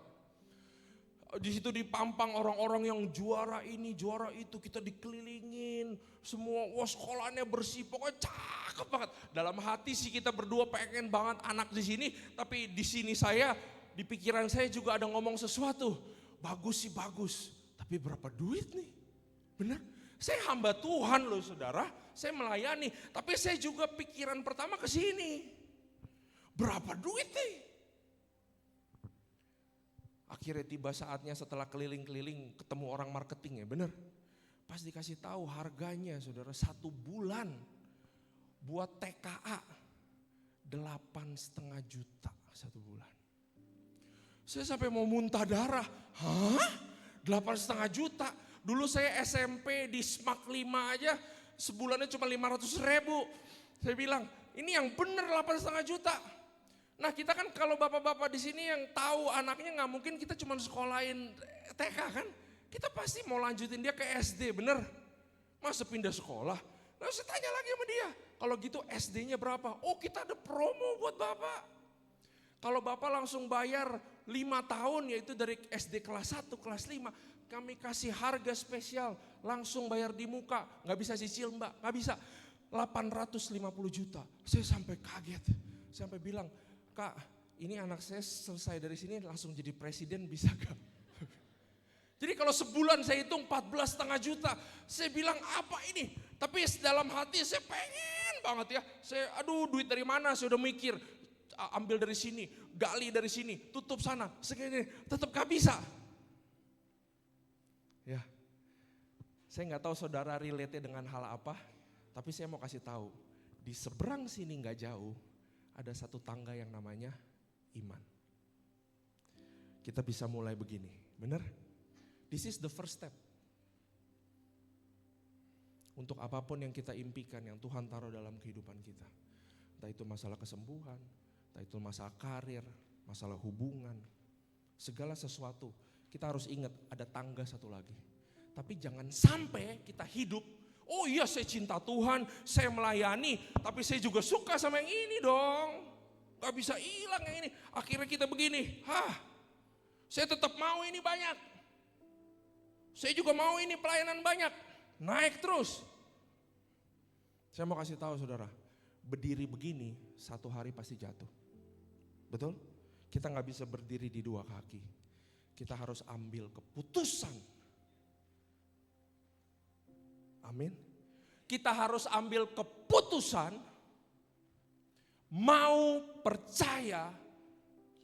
Di situ dipampang orang-orang yang juara ini, juara itu, kita dikelilingin. Semua, wah sekolahnya bersih, pokoknya cakep banget. Dalam hati sih kita berdua pengen banget anak di sini, tapi di sini saya, di pikiran saya juga ada ngomong sesuatu. Bagus sih bagus, tapi berapa duit nih? Benar? Saya hamba Tuhan loh saudara, saya melayani, tapi saya juga pikiran pertama ke sini. Berapa duit nih? Akhirnya tiba saatnya setelah keliling-keliling ketemu orang marketing ya, bener. Pas dikasih tahu harganya saudara 1 bulan buat TKA 8,5 juta 1 bulan. Saya sampai mau muntah darah. Hah? 8,5 juta? Dulu saya SMP di SMAK 5 aja sebulannya cuma 500 ribu. Saya bilang ini yang bener 8,5 juta. Nah kita kan kalau bapak-bapak di sini yang tahu anaknya nggak mungkin kita cuma sekolahin TK kan. Kita pasti mau lanjutin dia ke SD, bener? Masa pindah sekolah? Lalu saya tanya lagi sama dia, kalau gitu SD-nya berapa? Oh kita ada promo buat bapak. Kalau bapak langsung bayar 5 tahun yaitu dari SD kelas 1, kelas 5. Kami kasih harga spesial, langsung bayar di muka. Nggak bisa cicil mbak, nggak bisa. 850 juta. Saya sampai kaget, saya sampai bilang, Kak, ini anak saya selesai dari sini langsung jadi presiden bisa gak? Jadi kalau sebulan saya hitung 14,5 juta, saya bilang apa ini? Tapi dalam hati saya pengen banget ya. Saya aduh duit dari mana? Saya udah mikir, ambil dari sini, gali dari sini, tutup sana, segini, tetap gak bisa. Ya, saya nggak tahu saudara relate dengan hal apa, tapi saya mau kasih tahu di seberang sini nggak jauh. Ada satu tangga yang namanya iman. Kita bisa mulai begini, benar? This is the first step. Untuk apapun yang kita impikan, yang Tuhan taruh dalam kehidupan kita. Entah itu masalah kesembuhan, entah itu masalah karir, masalah hubungan. Segala sesuatu, kita harus ingat ada tangga satu lagi. Tapi jangan sampai kita hidup, oh iya saya cinta Tuhan, saya melayani, tapi saya juga suka sama yang ini dong. Gak bisa hilang yang ini. Akhirnya kita begini, saya tetap mau ini banyak. Saya juga mau ini pelayanan banyak. Naik terus. Saya mau kasih tahu saudara, berdiri begini satu hari pasti jatuh. Betul? Kita gak bisa berdiri di 2 kaki. Kita harus ambil keputusan. Amin. Kita harus ambil keputusan mau percaya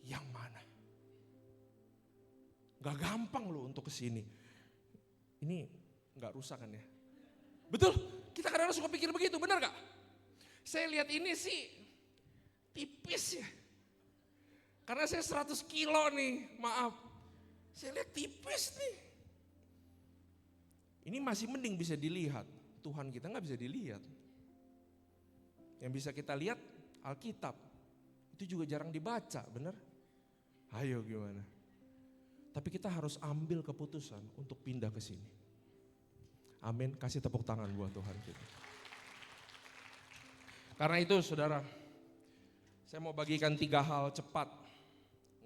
yang mana. Gak gampang loh untuk kesini. Ini gak rusak kan ya? Betul, kita kadang-kadang suka pikir begitu, benar gak? Saya lihat ini sih tipis ya. Karena saya 100 kilo nih, maaf. Saya lihat tipis nih. Ini masih mending bisa dilihat. Tuhan kita gak bisa dilihat. Yang bisa kita lihat Alkitab. Itu juga jarang dibaca, benar? Ayo gimana? Tapi kita harus ambil keputusan untuk pindah ke sini. Amin, kasih tepuk tangan buat Tuhan kita. Karena itu saudara, saya mau bagikan 3 hal cepat,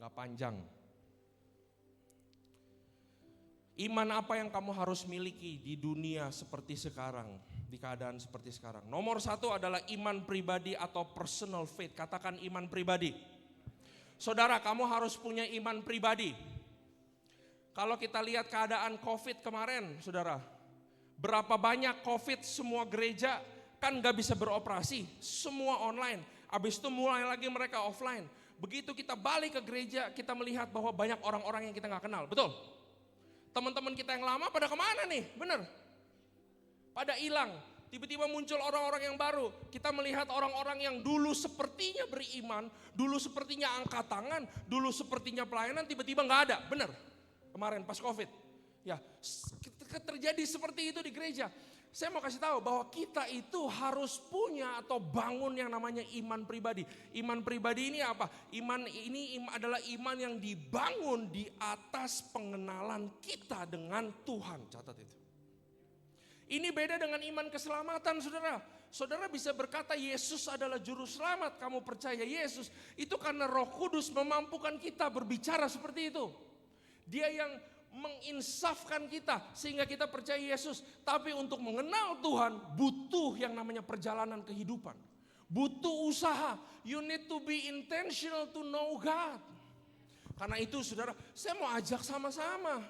gak panjang. Iman apa yang kamu harus miliki di dunia seperti sekarang, di keadaan seperti sekarang? Nomor 1 adalah iman pribadi atau personal faith. Katakan iman pribadi. Saudara, kamu harus punya iman pribadi. Kalau kita lihat keadaan COVID kemarin, saudara, berapa banyak COVID semua gereja kan gak bisa beroperasi, semua online. Habis itu mulai lagi mereka offline. Begitu kita balik ke gereja, kita melihat bahwa banyak orang-orang yang kita gak kenal, betul? Teman-teman kita yang lama pada kemana nih? Bener? Pada hilang. tiba-tiba muncul orang-orang yang baru. Kita melihat orang-orang yang dulu sepertinya beriman, dulu sepertinya angkat tangan, dulu sepertinya pelayanan, tiba-tiba nggak ada. Benar, kemarin pas COVID. Ya, terjadi seperti itu di gereja. Saya mau kasih tahu bahwa kita itu harus punya atau bangun yang namanya iman pribadi. Iman pribadi ini apa? Iman ini adalah iman yang dibangun di atas pengenalan kita dengan Tuhan. Catat itu. Ini beda dengan iman keselamatan, saudara. Saudara bisa berkata Yesus adalah juru selamat, kamu percaya Yesus. Itu karena Roh Kudus memampukan kita berbicara seperti itu. Dia yang menginsafkan kita sehingga kita percaya Yesus. Tapi untuk mengenal Tuhan butuh yang namanya perjalanan kehidupan. Butuh usaha. You need to be intentional to know God. Karena itu saudara, saya mau ajak sama-sama.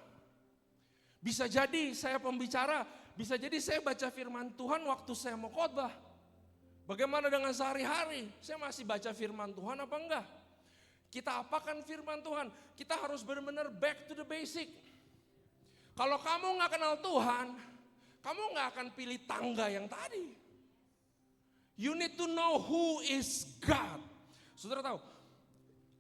Bisa jadi saya pembicara, bisa jadi saya baca firman Tuhan waktu saya mau khotbah. Bagaimana dengan sehari-hari? Saya masih baca firman Tuhan apa enggak? Kita apakan firman Tuhan? Kita harus benar-benar back to the basic. Kalau kamu gak kenal Tuhan, kamu gak akan pilih tangga yang tadi. You need to know who is God. Saudara tahu,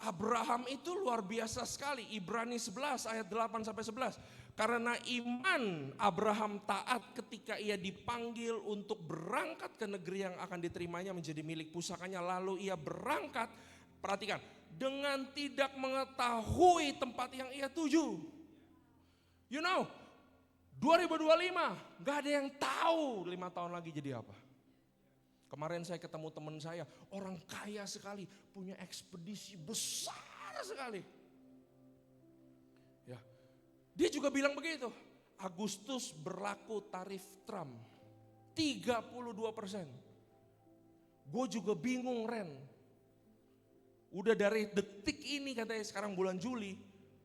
Abraham itu luar biasa sekali. Ibrani 11 ayat 8 sampai 11. Karena iman Abraham taat ketika ia dipanggil untuk berangkat ke negeri yang akan diterimanya menjadi milik pusakanya. Lalu ia berangkat, perhatikan, dengan tidak mengetahui tempat yang ia tuju. You know, 2025 gak ada yang tahu 5 tahun lagi jadi apa. Kemarin saya ketemu teman saya, orang kaya sekali, punya ekspedisi besar sekali. Ya, dia juga bilang begitu. Agustus berlaku tarif Trump 32%. Gue juga bingung Ren. Udah dari detik ini katanya sekarang bulan Juli,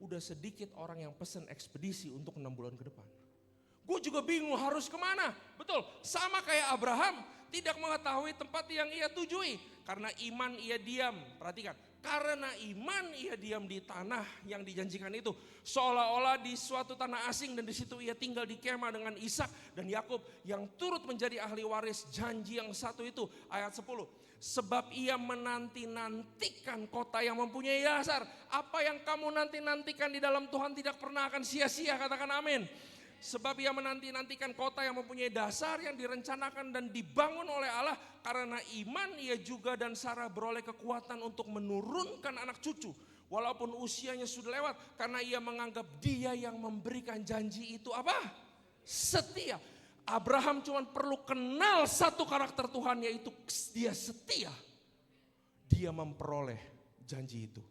udah sedikit orang yang pesen ekspedisi untuk 6 bulan ke depan. Gue juga bingung harus kemana. Betul, sama kayak Abraham tidak mengetahui tempat yang ia tujui. Karena iman ia diam, perhatikan. Karena iman ia diam di tanah yang dijanjikan itu. Seolah-olah di suatu tanah asing dan di situ ia tinggal di kemah dengan Ishak dan Yakub yang turut menjadi ahli waris janji yang satu itu. Ayat 10. Sebab ia menanti-nantikan kota yang mempunyai dasar. Apa yang kamu nanti-nantikan di dalam Tuhan tidak pernah akan sia-sia, katakan amin. Sebab ia menanti-nantikan kota yang mempunyai dasar yang direncanakan dan dibangun oleh Allah. Karena iman ia juga dan Sarah beroleh kekuatan untuk menurunkan anak cucu. Walaupun usianya sudah lewat. Karena ia menganggap dia yang memberikan janji itu apa? Setia. Abraham cuma perlu kenal satu karakter Tuhan, yaitu dia setia. Dia memperoleh janji itu.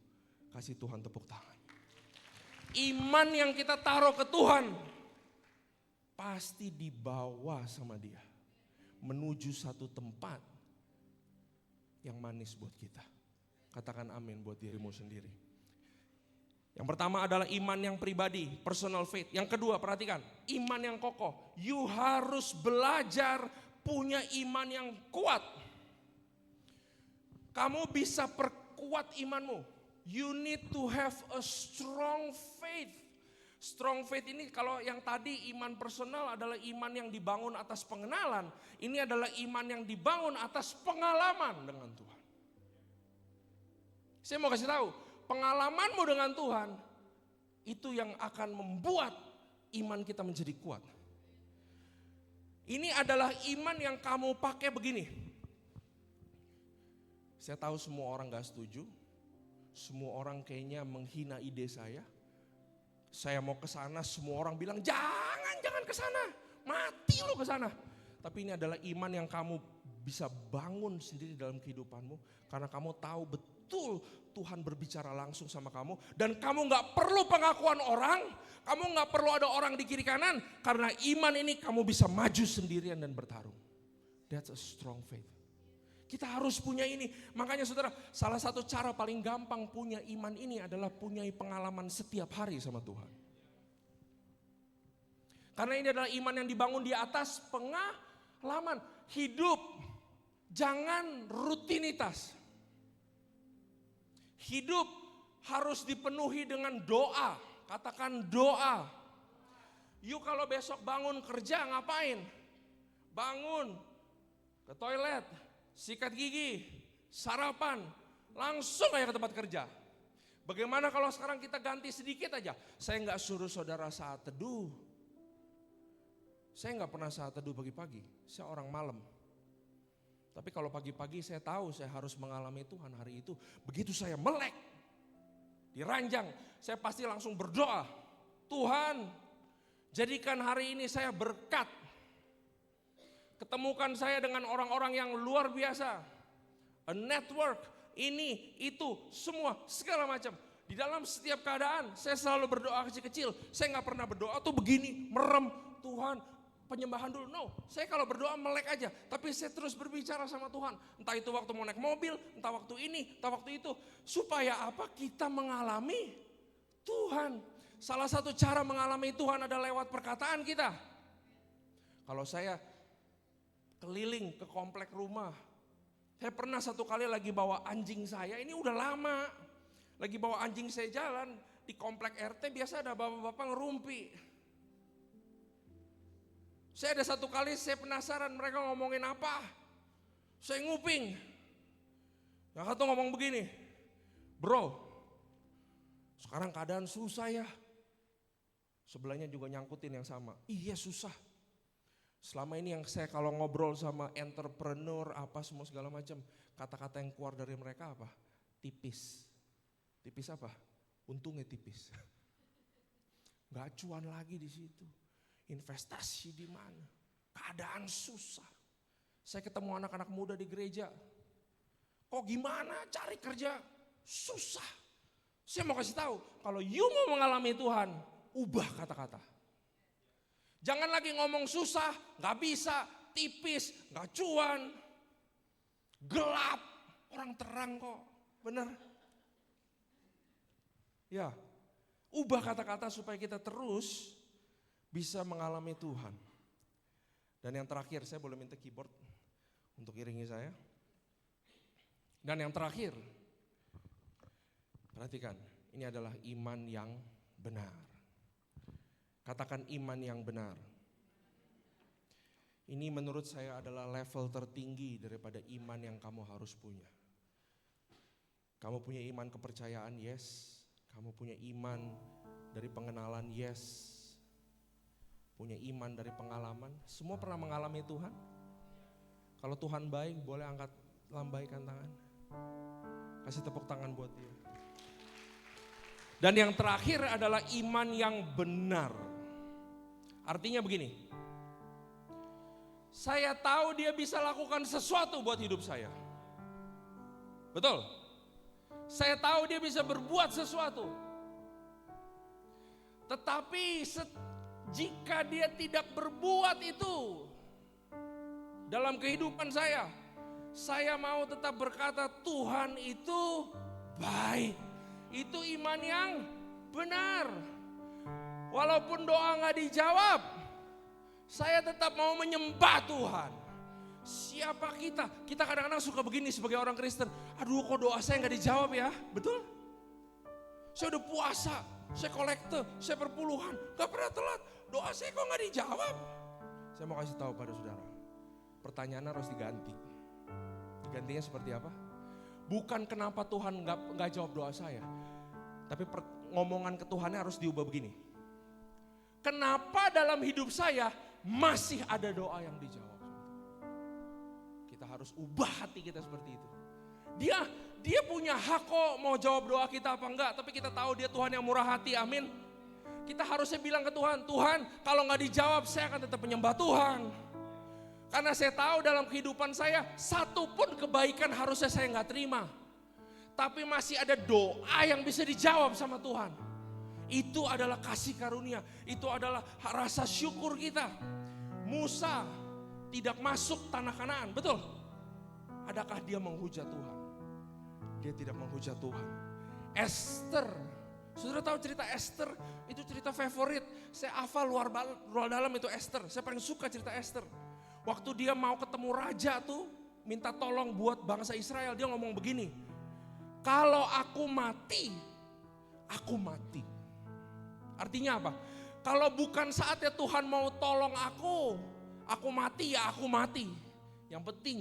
Kasih Tuhan tepuk tangan. Iman yang kita taruh ke Tuhan pasti dibawa sama dia menuju satu tempat yang manis buat kita. Katakan amin buat dirimu sendiri. Yang pertama adalah iman yang pribadi, personal faith. Yang kedua, perhatikan, iman yang kokoh. You harus belajar punya iman yang kuat. Kamu bisa perkuat imanmu. You need to have a strong faith. Strong faith ini kalau yang tadi iman personal adalah iman yang dibangun atas pengenalan. Ini adalah iman yang dibangun atas pengalaman dengan Tuhan. Saya mau kasih tahu, pengalamanmu dengan Tuhan itu yang akan membuat iman kita menjadi kuat. Ini adalah iman yang kamu pakai begini. Saya tahu semua orang gak setuju. Semua orang kayaknya menghina ide saya. Saya mau ke sana, semua orang bilang jangan ke sana. Mati lo ke sana. Tapi ini adalah iman yang kamu bisa bangun sendiri dalam kehidupanmu. Karena kamu tahu betul Tuhan berbicara langsung sama kamu. Dan kamu gak perlu pengakuan orang. Kamu gak perlu ada orang di kiri kanan. Karena iman ini kamu bisa maju sendirian dan bertarung. That's a strong faith. Kita harus punya ini. Makanya saudara, salah satu cara paling gampang punya iman ini adalah punya pengalaman setiap hari sama Tuhan. Karena ini adalah iman yang dibangun di atas pengalaman. Hidup, jangan rutinitas. Hidup harus dipenuhi dengan doa. Katakan doa. Yuk kalau besok bangun kerja ngapain? Bangun, ke toilet, sikat gigi, sarapan, langsung aja ke tempat kerja. Bagaimana kalau sekarang kita ganti sedikit aja? Saya nggak suruh saudara saat teduh. Saya nggak pernah saat teduh pagi-pagi, saya orang malam. Tapi kalau pagi-pagi saya tahu saya harus mengalami Tuhan hari itu. Begitu saya melek, diranjang, saya pasti langsung berdoa. Tuhan, jadikan hari ini saya berkat. Ketemukan saya dengan orang-orang yang luar biasa. A network, ini, itu, semua, segala macam. Di dalam setiap keadaan saya selalu berdoa kecil-kecil. Saya gak pernah berdoa tuh begini, merem. Tuhan, penyembahan dulu. No, saya kalau berdoa melek aja. Tapi saya terus berbicara sama Tuhan. Entah itu waktu mau naik mobil, entah waktu ini, entah waktu itu. Supaya apa? Kita mengalami Tuhan. Salah satu cara mengalami Tuhan adalah lewat perkataan kita. Kalau saya keliling ke komplek rumah. Saya pernah satu kali lagi bawa anjing saya, ini udah lama. Lagi bawa anjing saya jalan, di komplek RT biasa ada bapak-bapak ngerumpi. Saya ada satu kali saya penasaran mereka ngomongin apa. Saya nguping. Yang satu ngomong begini, bro, sekarang keadaan susah ya. Sebelahnya juga nyangkutin yang sama, iya susah. Selama ini yang saya kalau ngobrol sama entrepreneur apa semua segala macam, kata-kata yang keluar dari mereka apa? Tipis. Tipis apa? Untungnya tipis. Gak cuan lagi di situ. Investasi di mana? Keadaan susah. Saya ketemu anak-anak muda di gereja. Kok gimana cari kerja? Susah. Saya mau kasih tahu, kalau you mau mengalami Tuhan, ubah kata-kata. Jangan lagi ngomong susah, gak bisa, tipis, gak cuan, gelap, orang terang kok, bener? Ya, ubah kata-kata supaya kita terus bisa mengalami Tuhan. Dan yang terakhir, saya boleh minta keyboard untuk iringi saya. Dan yang terakhir, perhatikan, ini adalah iman yang benar. Katakan iman yang benar. Ini menurut saya adalah level tertinggi daripada iman yang kamu harus punya. Kamu punya iman kepercayaan, yes. Kamu punya iman dari pengenalan, yes. Punya iman dari pengalaman. Semua pernah mengalami Tuhan. Kalau Tuhan baik, boleh angkat lambaikan tangan. Kasih tepuk tangan buat dia. Dan yang terakhir adalah iman yang benar. Artinya begini, saya tahu dia bisa lakukan sesuatu buat hidup saya. Betul? Saya tahu dia bisa berbuat sesuatu. Tetapi jika dia tidak berbuat itu dalam kehidupan saya mau tetap berkata Tuhan itu baik. Itu iman yang benar. Walaupun doa gak dijawab, saya tetap mau menyembah Tuhan. Siapa kita? Kita kadang-kadang suka begini sebagai orang Kristen. Aduh kok doa saya gak dijawab ya, betul? Saya udah puasa, saya kolekte, saya berpuluhan, gak pernah telat. Doa saya kok gak dijawab? Saya mau kasih tahu pada saudara, pertanyaannya harus diganti. Digantinya seperti apa? Bukan kenapa Tuhan gak jawab doa saya, tapi ngomongan ke Tuhannya harus diubah begini. Kenapa dalam hidup saya masih ada doa yang dijawab? Kita harus ubah hati kita seperti itu. Dia punya hak kok mau jawab doa kita apa enggak, tapi kita tahu dia Tuhan yang murah hati, amin. Kita harusnya bilang ke Tuhan, Tuhan kalau gak dijawab saya akan tetap menyembah Tuhan. Karena saya tahu dalam kehidupan saya, satu pun kebaikan harusnya saya gak terima. Tapi masih ada doa yang bisa dijawab sama Tuhan. Itu adalah kasih karunia, itu adalah rasa syukur kita. Musa tidak masuk tanah Kanaan, betul? Adakah dia menghujat Tuhan? Dia tidak menghujat Tuhan. Esther, saudara tahu cerita Esther? Itu cerita favorit. Saya hafal luar dalam itu Esther. Saya paling suka cerita Esther. Waktu dia mau ketemu raja tuh, minta tolong buat bangsa Israel, dia ngomong begini. Kalau aku mati, aku mati. Artinya apa? Kalau bukan saatnya Tuhan mau tolong aku mati ya aku mati. Yang penting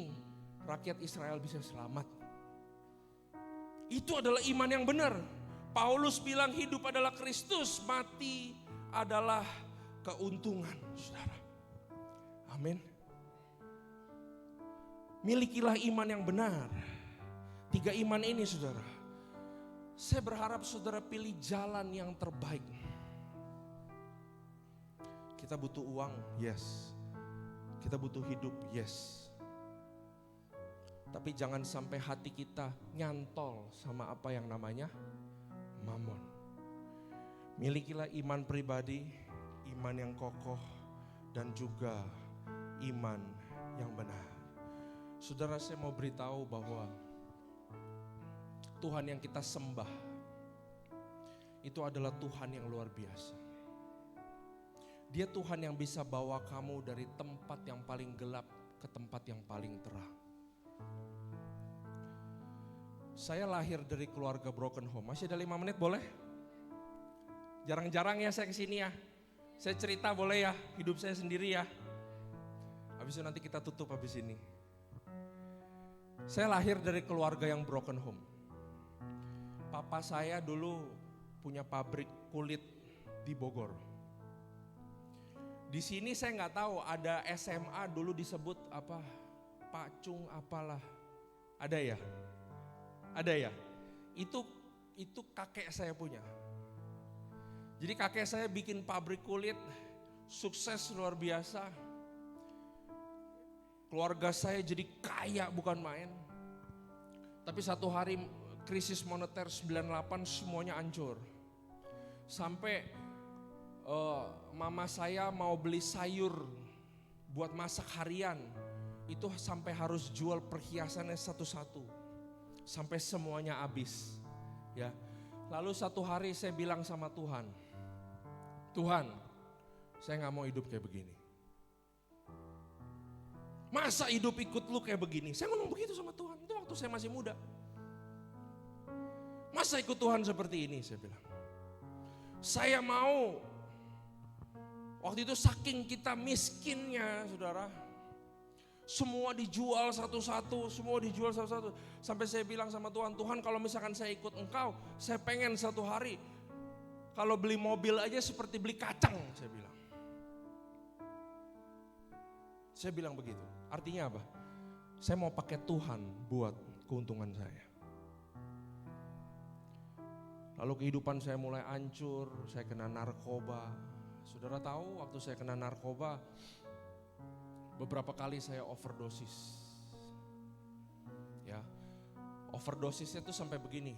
rakyat Israel bisa selamat. Itu adalah iman yang benar. Paulus bilang hidup adalah Kristus, mati adalah keuntungan, saudara. Amin. Milikilah iman yang benar. 3 iman ini, saudara. Saya berharap saudara pilih jalan yang terbaik. Kita butuh uang, yes. Kita butuh hidup, yes. Tapi jangan sampai hati kita nyantol sama apa yang namanya mamon. Milikilah iman pribadi, iman yang kokoh, dan juga iman yang benar. Saudara, saya mau beritahu bahwa Tuhan yang kita sembah itu adalah Tuhan yang luar biasa. Dia Tuhan yang bisa bawa kamu dari tempat yang paling gelap ke tempat yang paling terang. Saya lahir dari keluarga broken home. Masih ada 5 menit boleh? Jarang-jarang ya saya kesini ya. Saya cerita boleh ya, hidup saya sendiri ya. Habis itu nanti kita tutup habis ini. Saya lahir dari keluarga yang broken home. Papa saya dulu punya pabrik kulit di Bogor. Di sini saya nggak tahu ada SMA dulu disebut apa, Pacung apalah. Ada ya? Ada ya? Itu kakek saya punya. Jadi kakek saya bikin pabrik kulit, sukses luar biasa. Keluarga saya jadi kaya bukan main. Tapi satu hari krisis moneter 98 semuanya hancur. Sampai mama saya mau beli sayur buat masak harian. Itu sampai harus jual perhiasannya satu-satu. Sampai semuanya habis. Ya. Lalu satu hari saya bilang sama Tuhan, Tuhan, saya gak mau hidup kayak begini. Masa hidup ikut lu kayak begini? Saya ngomong begitu sama Tuhan, itu waktu saya masih muda. Masa ikut Tuhan seperti ini, saya bilang. Saya mau, waktu itu saking kita miskinnya, saudara. Semua dijual satu-satu, Sampai saya bilang sama Tuhan, Tuhan kalau misalkan saya ikut engkau, saya pengen satu hari kalau beli mobil aja seperti beli kacang, saya bilang. Saya bilang begitu, artinya apa? Saya mau pakai Tuhan buat keuntungan saya. Lalu kehidupan saya mulai hancur, saya kena narkoba. Saudara tahu waktu saya kena narkoba, beberapa kali saya overdosis. Ya, overdosisnya tuh sampai begini.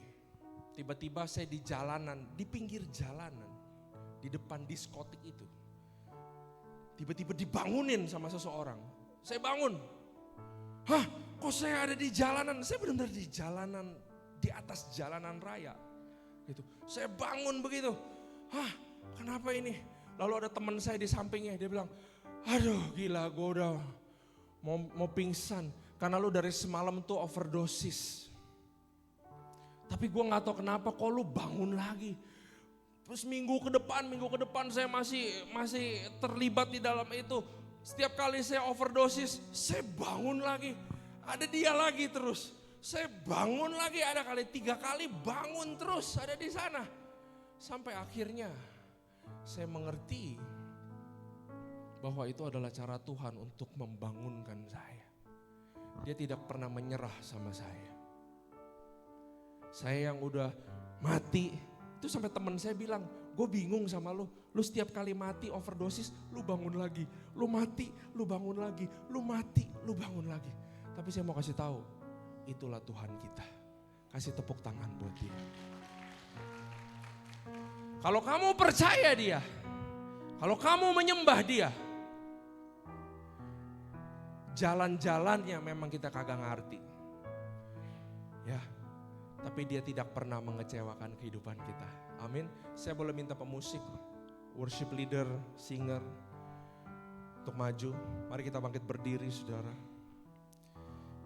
Tiba-tiba saya di jalanan, di pinggir jalanan, di depan diskotik itu. Tiba-tiba dibangunin sama seseorang. Saya bangun. Hah, kok saya ada di jalanan? Saya benar-benar di jalanan, di atas jalanan raya. Gitu. Saya bangun begitu. Hah, kenapa ini? Lalu ada teman saya di sampingnya, dia bilang, aduh gila, gue udah mau pingsan karena lu dari semalam tuh overdosis. Tapi gue gak tahu kenapa kok lu bangun lagi. Terus minggu ke depan saya masih terlibat di dalam itu. Setiap kali saya overdosis, saya bangun lagi. Ada dia lagi terus. Saya bangun lagi, ada kali 3 kali bangun terus ada di sana. Sampai akhirnya saya mengerti bahwa itu adalah cara Tuhan untuk membangunkan saya. Dia tidak pernah menyerah sama saya. Saya yang udah mati, itu sampai teman saya bilang, gue bingung sama lu setiap kali mati overdosis, lu bangun lagi. Lu mati, lu bangun lagi. Lu mati, lu bangun lagi. Tapi saya mau kasih tahu, itulah Tuhan kita. Kasih tepuk tangan buat dia. Kalau kamu percaya dia, kalau kamu menyembah dia, jalan-jalannya memang kita kagak ngerti. Ya, tapi dia tidak pernah mengecewakan kehidupan kita. Amin. Saya boleh minta pemusik, worship leader, singer untuk maju. Mari kita bangkit berdiri, saudara.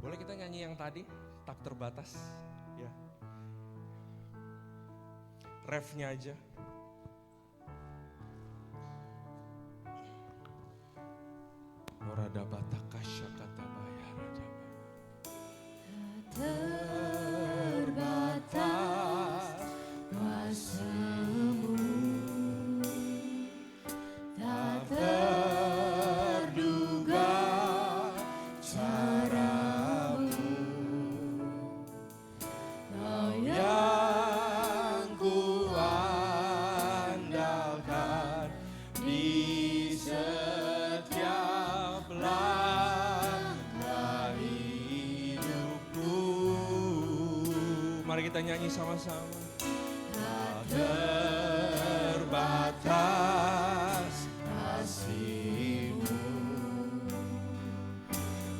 Boleh kita nyanyi yang tadi, tak terbatas. Ya. Refnya aja. Orada batakasya kata bayar. Mari kita nyanyi sama-sama. Tak terbatas kasih-Mu,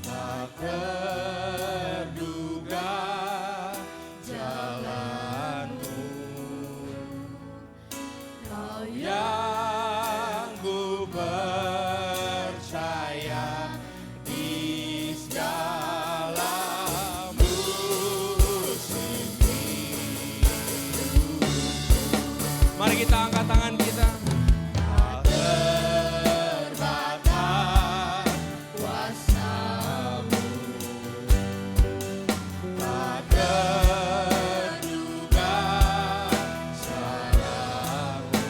tak terduga jalan-Mu, Kau yang ku percaya di segala musim hidup. Mari kita angkat tangan kita. Tak terbatas kuasa-Mu, tak terduga cara-Mu,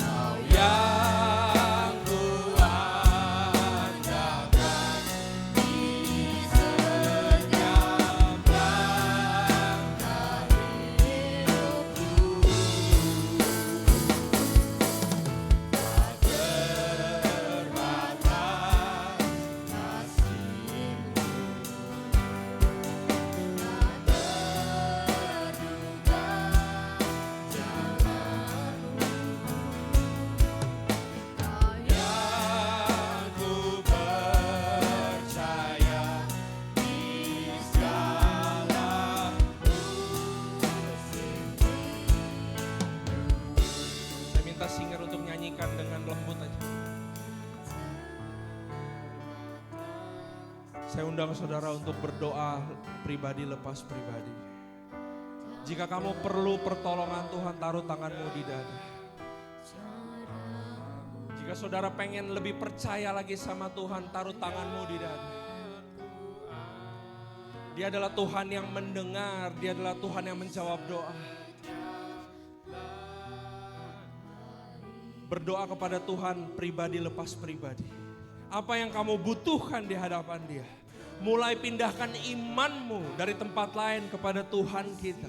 Kau yang ku andalkan di setiap langkah hidupku. Tak terbatas kasih-Mu, tak terduga jalan-Mu, Kau yang ku percaya di segala musim hidup. Saya minta singer untuk nyanyikan dengan lembut aja. Saya undang saudara untuk berdoa pribadi lepas pribadi. Jika kamu perlu pertolongan Tuhan, taruh tanganmu di dada. Jika saudara pengen lebih percaya lagi sama Tuhan, taruh tanganmu di dada. Dia adalah Tuhan yang mendengar, Dia adalah Tuhan yang menjawab doa. Berdoa kepada Tuhan pribadi lepas pribadi. Apa yang kamu butuhkan di hadapan Dia. Mulai pindahkan imanmu dari tempat lain kepada Tuhan kita.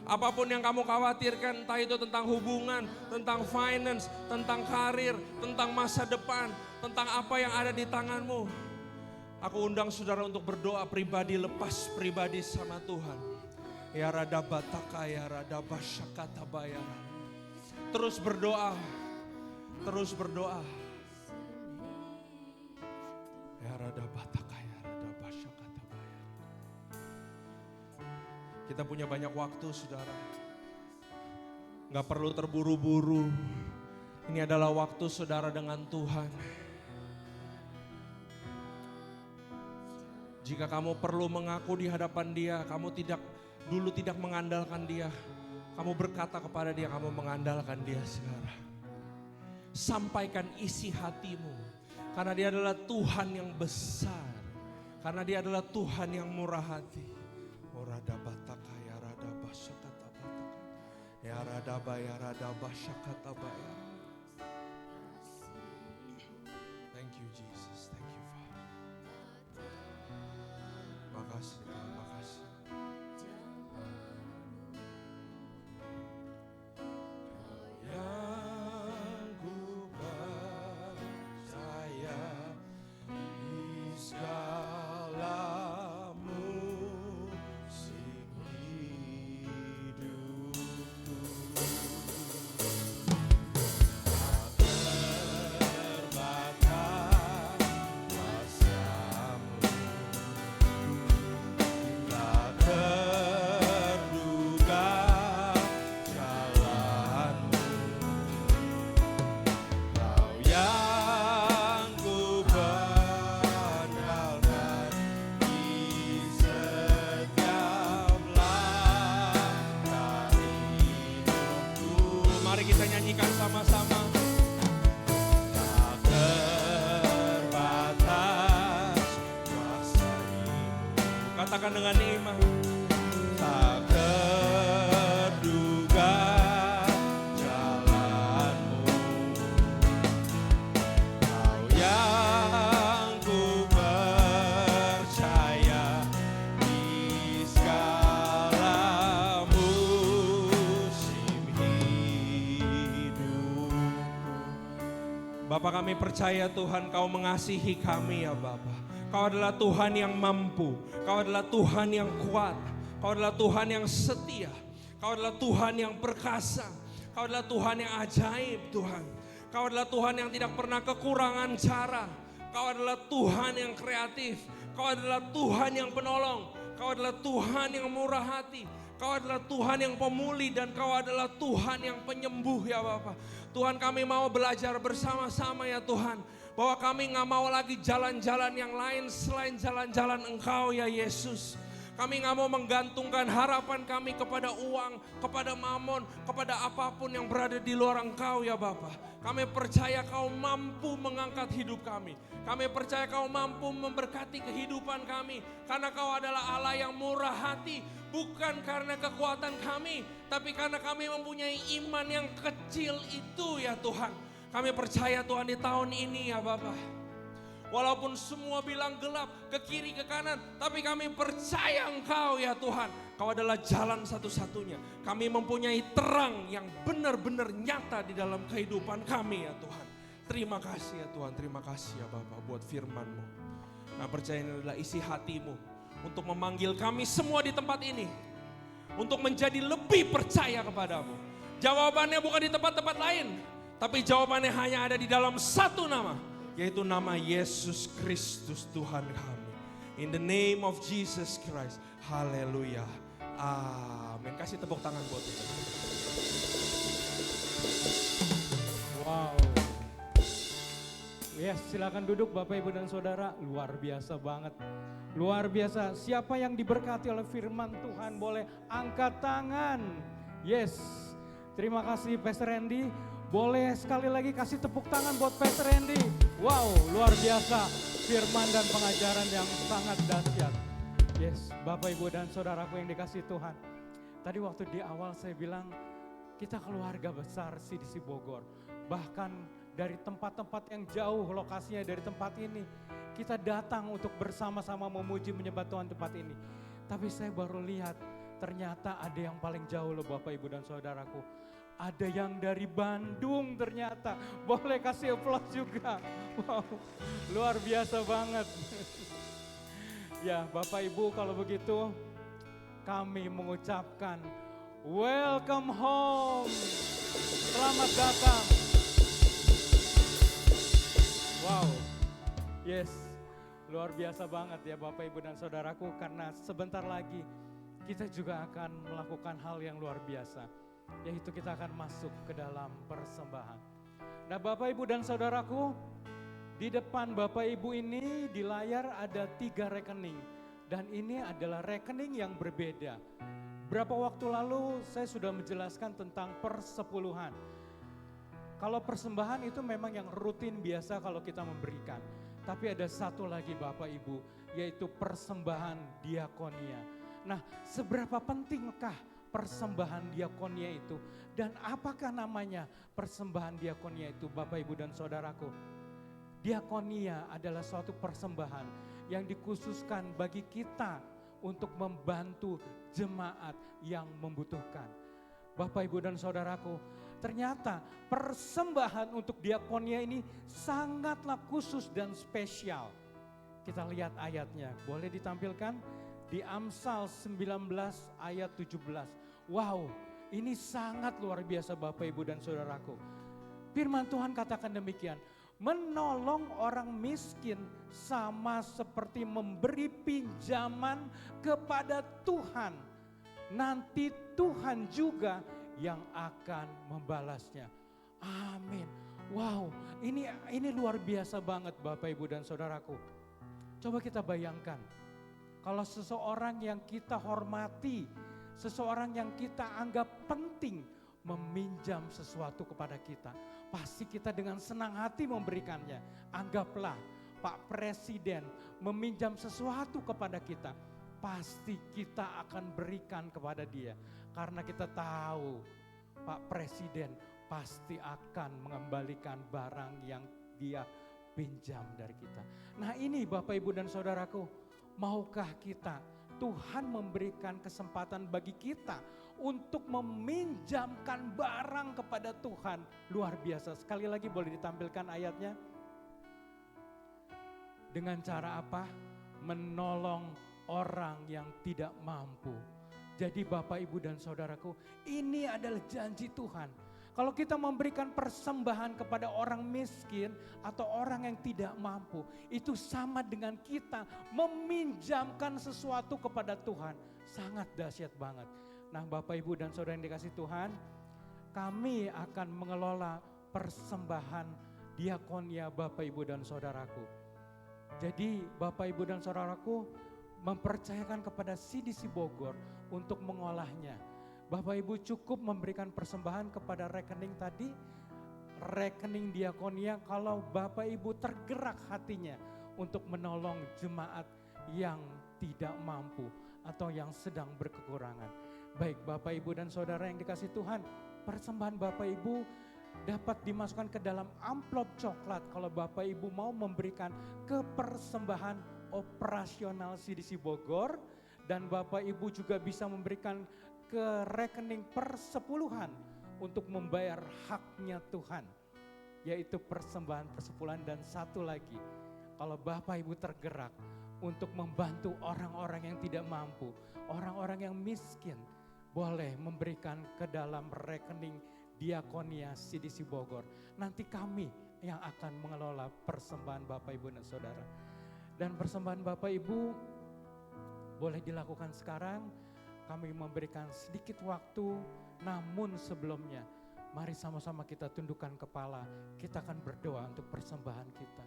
Apapun yang kamu khawatirkan, entah itu tentang hubungan, tentang finance, tentang karir, tentang masa depan, tentang apa yang ada di tanganmu. Aku undang saudara untuk berdoa pribadi lepas pribadi sama Tuhan. Ya rada bataka, ya rada basyakata bayaran. Terus berdoa, terus berdoa. Ya rada bataka, ya rada basyakata bayaran. Kita punya banyak waktu saudara. Gak perlu terburu-buru. Ini adalah waktu saudara dengan Tuhan. Jika kamu perlu mengaku di hadapan Dia, kamu dulu tidak mengandalkan Dia. Kamu berkata kepada Dia, kamu mengandalkan Dia sekarang. Sampaikan isi hatimu. Karena Dia adalah Tuhan yang besar. Karena Dia adalah Tuhan yang murah hati. Orada bataka ya rada basyakata bataka. Ya rada baya rada basyakata baya. Thank you Jesus, thank you Father. Makasih Tuhan, makasih. Yang ku percaya di segala musim hidupku. Tak terbatas kuasa-Mu, tak terduga jalan-Mu, Kau yang ku andalkan di setiap langkah hidupku. Mari kita nyanyikan sama-sama. Tak terbatas kuasa-Mu. Katakan dengan iman. Tak terduga jalan-Mu, Kau yang ku percaya di segala musim hidup. Bapa, kami percaya Tuhan Kau mengasihi kami ya Bapa. Kau adalah Tuhan yang mampu, Kau adalah Tuhan yang kuat, Kau adalah Tuhan yang setia, Kau adalah Tuhan yang perkasa, Kau adalah Tuhan yang ajaib Tuhan. Kau adalah Tuhan yang tidak pernah kekurangan cara, Kau adalah Tuhan yang kreatif, Kau adalah Tuhan yang penolong, Kau adalah Tuhan yang murah hati, Kau adalah Tuhan yang pemulih dan Kau adalah Tuhan yang penyembuh ya Bapa. Tuhan kami mau belajar bersama-sama ya Tuhan. Bahwa kami gak mau lagi jalan-jalan yang lain selain jalan-jalan Engkau ya Yesus. Kami gak mau menggantungkan harapan kami kepada uang, kepada mamon, kepada apapun yang berada di luar Engkau ya Bapa. Kami percaya Kau mampu mengangkat hidup kami. Kami percaya Kau mampu memberkati kehidupan kami. Karena Kau adalah Allah yang murah hati. Bukan karena kekuatan kami, tapi karena kami mempunyai iman yang kecil itu ya Tuhan. Kami percaya Tuhan di tahun ini ya Bapa. Walaupun semua bilang gelap ke kiri ke kanan, tapi kami percaya Engkau ya Tuhan. Kau adalah jalan satu-satunya. Kami mempunyai terang yang benar-benar nyata di dalam kehidupan kami ya Tuhan. Terima kasih ya Tuhan, terima kasih ya Bapa buat firman-Mu. Nah, percaya ini adalah isi hati-Mu untuk memanggil kami semua di tempat ini. Untuk menjadi lebih percaya kepadamu. Jawabannya bukan di tempat-tempat lain. Tapi jawabannya hanya ada di dalam satu nama. Yaitu nama Yesus Kristus Tuhan kami. In the name of Jesus Christ. Haleluya. Amin. Kasih tepuk tangan buat kita. Wow. Yes, silakan duduk Bapak Ibu dan Saudara. Luar biasa banget. Luar biasa. Siapa yang diberkati oleh firman Tuhan boleh angkat tangan. Yes. Terima kasih Pastor Randy. Boleh sekali lagi kasih tepuk tangan buat Pastor Randy. Wow, luar biasa firman dan pengajaran yang sangat dahsyat. Yes, Bapak Ibu dan Saudaraku yang dikasihi Tuhan. Tadi waktu di awal saya bilang kita keluarga besar CDC Bogor. Bahkan dari tempat-tempat yang jauh lokasinya dari tempat ini. Kita datang untuk bersama-sama memuji menyembah Tuhan tempat ini. Tapi saya baru lihat ternyata ada yang paling jauh loh Bapak Ibu dan Saudaraku. Ada yang dari Bandung ternyata. Boleh kasih aplaus juga. Wow, luar biasa banget. Ya Bapak Ibu kalau begitu kami mengucapkan welcome home. Selamat datang. Wow, yes, luar biasa banget ya Bapak Ibu dan Saudaraku. Karena sebentar lagi kita juga akan melakukan hal yang luar biasa. Yaitu kita akan masuk ke dalam persembahan. Nah Bapak Ibu dan Saudaraku, di depan Bapak Ibu ini di layar ada 3 rekening. Dan ini adalah rekening yang berbeda. Berapa waktu lalu saya sudah menjelaskan tentang persepuluhan. Kalau persembahan itu memang yang rutin biasa kalau kita memberikan. Tapi ada satu lagi Bapak Ibu, yaitu persembahan diakonia. Nah seberapa pentingkah persembahan diakonia itu dan apakah namanya persembahan diakonia itu Bapak Ibu dan Saudaraku? Diakonia adalah suatu persembahan yang dikhususkan bagi kita untuk membantu jemaat yang membutuhkan. Bapak Ibu dan Saudaraku, ternyata persembahan untuk diakonia ini sangatlah khusus dan spesial. Kita lihat ayatnya, boleh ditampilkan? Di Amsal 19 ayat 17. Wow, ini sangat luar biasa Bapak Ibu dan Saudaraku. Firman Tuhan katakan demikian. Menolong orang miskin sama seperti memberi pinjaman kepada Tuhan. Nanti Tuhan juga yang akan membalasnya. Amin. Wow, ini luar biasa banget Bapak Ibu dan Saudaraku. Coba kita bayangkan. Kalau seseorang yang kita hormati, seseorang yang kita anggap penting meminjam sesuatu kepada kita, pasti kita dengan senang hati memberikannya. Anggaplah Pak Presiden meminjam sesuatu kepada kita, pasti kita akan berikan kepada dia. Karena kita tahu Pak Presiden pasti akan mengembalikan barang yang dia pinjam dari kita. Nah ini Bapak Ibu dan Saudaraku, maukah kita, Tuhan memberikan kesempatan bagi kita untuk meminjamkan barang kepada Tuhan. Luar biasa, sekali lagi boleh ditampilkan ayatnya. Dengan cara apa? Menolong orang yang tidak mampu. Jadi Bapak, Ibu, dan Saudaraku, ini adalah janji Tuhan. Kalau kita memberikan persembahan kepada orang miskin atau orang yang tidak mampu, itu sama dengan kita meminjamkan sesuatu kepada Tuhan. Sangat dahsyat banget. Nah Bapak, Ibu, dan Saudara yang dikasih Tuhan, kami akan mengelola persembahan diakonia Bapak, Ibu, dan Saudaraku. Jadi Bapak, Ibu, dan Saudaraku mempercayakan kepada CDC Bogor untuk mengolahnya. Bapak Ibu cukup memberikan persembahan kepada rekening tadi, rekening diakonia, kalau Bapak Ibu tergerak hatinya untuk menolong jemaat yang tidak mampu atau yang sedang berkekurangan. Baik Bapak Ibu dan Saudara yang dikasih Tuhan, persembahan Bapak Ibu dapat dimasukkan ke dalam amplop coklat kalau Bapak Ibu mau memberikan ke persembahan operasional CDC Bogor, dan Bapak Ibu juga bisa memberikan ke rekening persepuluhan untuk membayar haknya Tuhan, yaitu persembahan persepuluhan. Dan satu lagi, kalau Bapak Ibu tergerak untuk membantu orang-orang yang tidak mampu, orang-orang yang miskin, boleh memberikan ke dalam rekening diakonia CDC Bogor. Nanti kami yang akan mengelola persembahan Bapak Ibu dan Saudara. Dan persembahan Bapak Ibu boleh dilakukan sekarang. Kami memberikan sedikit waktu, namun sebelumnya mari sama-sama kita tundukkan kepala. Kita akan berdoa untuk persembahan kita.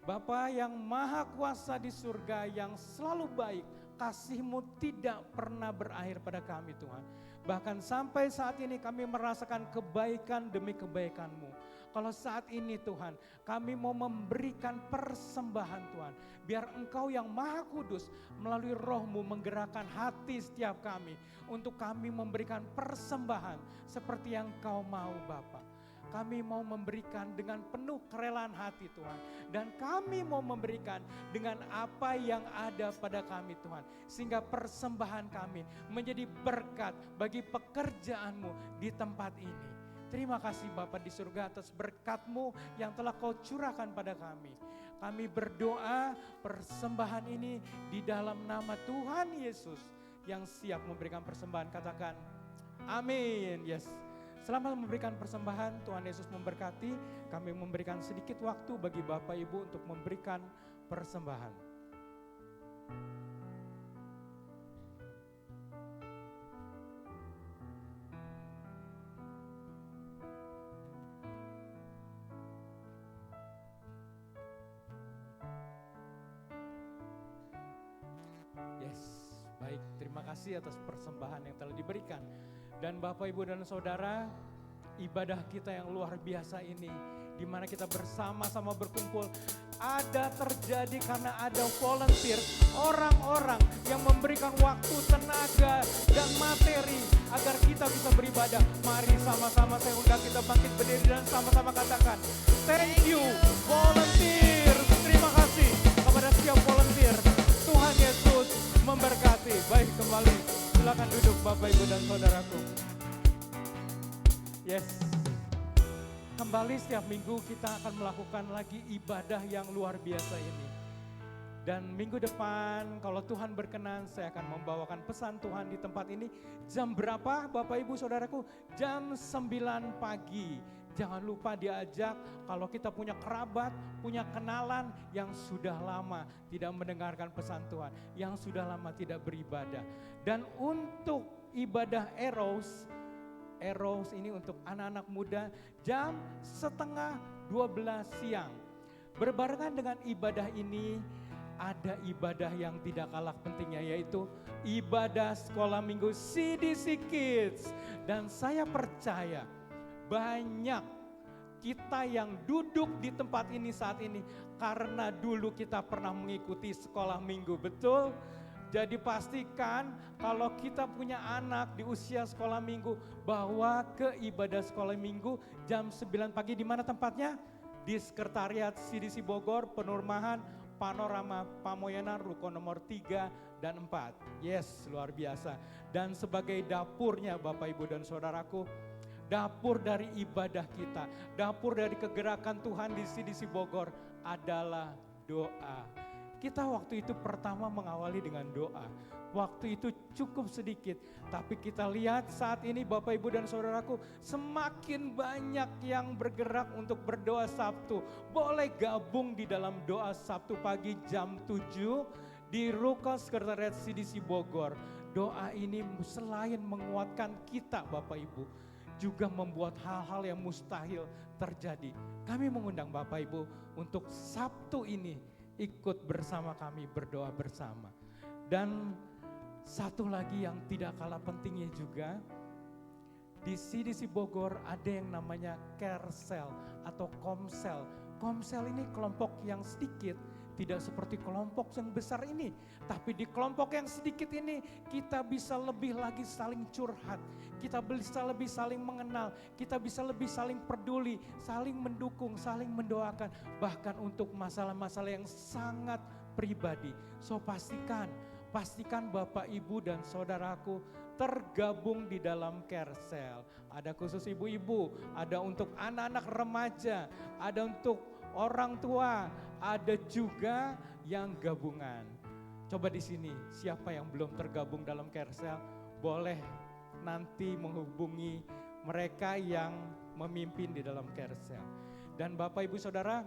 Bapa yang maha kuasa di surga, yang selalu baik, kasih-Mu tidak pernah berakhir pada kami Tuhan. Bahkan sampai saat ini kami merasakan kebaikan demi kebaikan-Mu. Kalau saat ini Tuhan, kami mau memberikan persembahan Tuhan. Biar Engkau yang Maha Kudus melalui Roh-Mu menggerakkan hati setiap kami. Untuk kami memberikan persembahan seperti yang Kau mau Bapa. Kami mau memberikan dengan penuh kerelaan hati Tuhan. Dan kami mau memberikan dengan apa yang ada pada kami Tuhan. Sehingga persembahan kami menjadi berkat bagi pekerjaan-Mu di tempat ini. Terima kasih Bapa di surga atas berkat-Mu yang telah Kau curahkan pada kami. Kami berdoa persembahan ini di dalam nama Tuhan Yesus yang siap memberikan persembahan. Katakan amin. Yes. Selamat memberikan persembahan, Tuhan Yesus memberkati. Kami memberikan sedikit waktu bagi Bapak Ibu untuk memberikan persembahan. Yes, baik, terima kasih atas persembahan yang telah diberikan. Dan Bapak, Ibu, dan Saudara, ibadah kita yang luar biasa ini, di mana kita bersama-sama berkumpul, ada terjadi karena ada volunteer, orang-orang yang memberikan waktu, tenaga, dan materi agar kita bisa beribadah. Mari sama-sama saya undang kita bangkit berdiri dan sama-sama katakan, thank you volunteer. Terima kasih kepada setiap volunteer. Tuhan Yesus memberkati. Baik, kembali silakan duduk Bapak, Ibu, dan Saudaraku. Yes. Kembali setiap minggu kita akan melakukan lagi ibadah yang luar biasa ini. Dan minggu depan kalau Tuhan berkenan saya akan membawakan pesan Tuhan di tempat ini. Jam berapa Bapak Ibu Saudaraku? Jam 9 pagi. Jangan lupa diajak kalau kita punya kerabat, punya kenalan yang sudah lama tidak mendengarkan pesan Tuhan. Yang sudah lama tidak beribadah. Dan untuk ibadah Eros ini untuk anak-anak muda jam 11:30 siang. Berbarengan dengan ibadah ini ada ibadah yang tidak kalah pentingnya, yaitu ibadah sekolah minggu CDC Kids. Dan saya percaya banyak kita yang duduk di tempat ini saat ini karena dulu kita pernah mengikuti sekolah minggu, betul? Jadi pastikan kalau kita punya anak di usia sekolah minggu, bawa ke ibadah sekolah minggu jam 9 pagi. Di mana tempatnya? Di Sekretariat CDC Bogor, Penurmahan, Panorama Pamoyanan, Ruko nomor 3 dan 4. Yes, luar biasa. Dan sebagai dapurnya Bapak, Ibu, dan Saudaraku, dapur dari ibadah kita, dapur dari kegerakan Tuhan di CDC Bogor adalah doa. Kita waktu itu pertama mengawali dengan doa. Waktu itu cukup sedikit, tapi kita lihat saat ini Bapak Ibu dan Saudaraku semakin banyak yang bergerak untuk berdoa Sabtu. Boleh gabung di dalam doa Sabtu pagi jam 7 di Ruko Sekretariat CDC Bogor. Doa ini selain menguatkan kita Bapak Ibu, juga membuat hal-hal yang mustahil terjadi. Kami mengundang Bapak Ibu untuk Sabtu ini ikut bersama kami berdoa bersama. Dan satu lagi yang tidak kalah pentingnya juga, di CDC Bogor ada yang namanya Carecel atau Komsel. Komsel ini kelompok yang sedikit, tidak seperti kelompok yang besar ini. Tapi di kelompok yang sedikit ini kita bisa lebih lagi saling curhat. Kita bisa lebih saling mengenal, kita bisa lebih saling peduli, saling mendukung, saling mendoakan. Bahkan untuk masalah-masalah yang sangat pribadi. So pastikan Bapak Ibu dan Saudaraku tergabung di dalam Carecel. Ada khusus ibu-ibu, ada untuk anak-anak remaja, ada untuk orang tua, ada juga yang gabungan. Coba di sini siapa yang belum tergabung dalam Carecel, boleh nanti menghubungi mereka yang memimpin di dalam Carecel. Dan Bapak Ibu Saudara,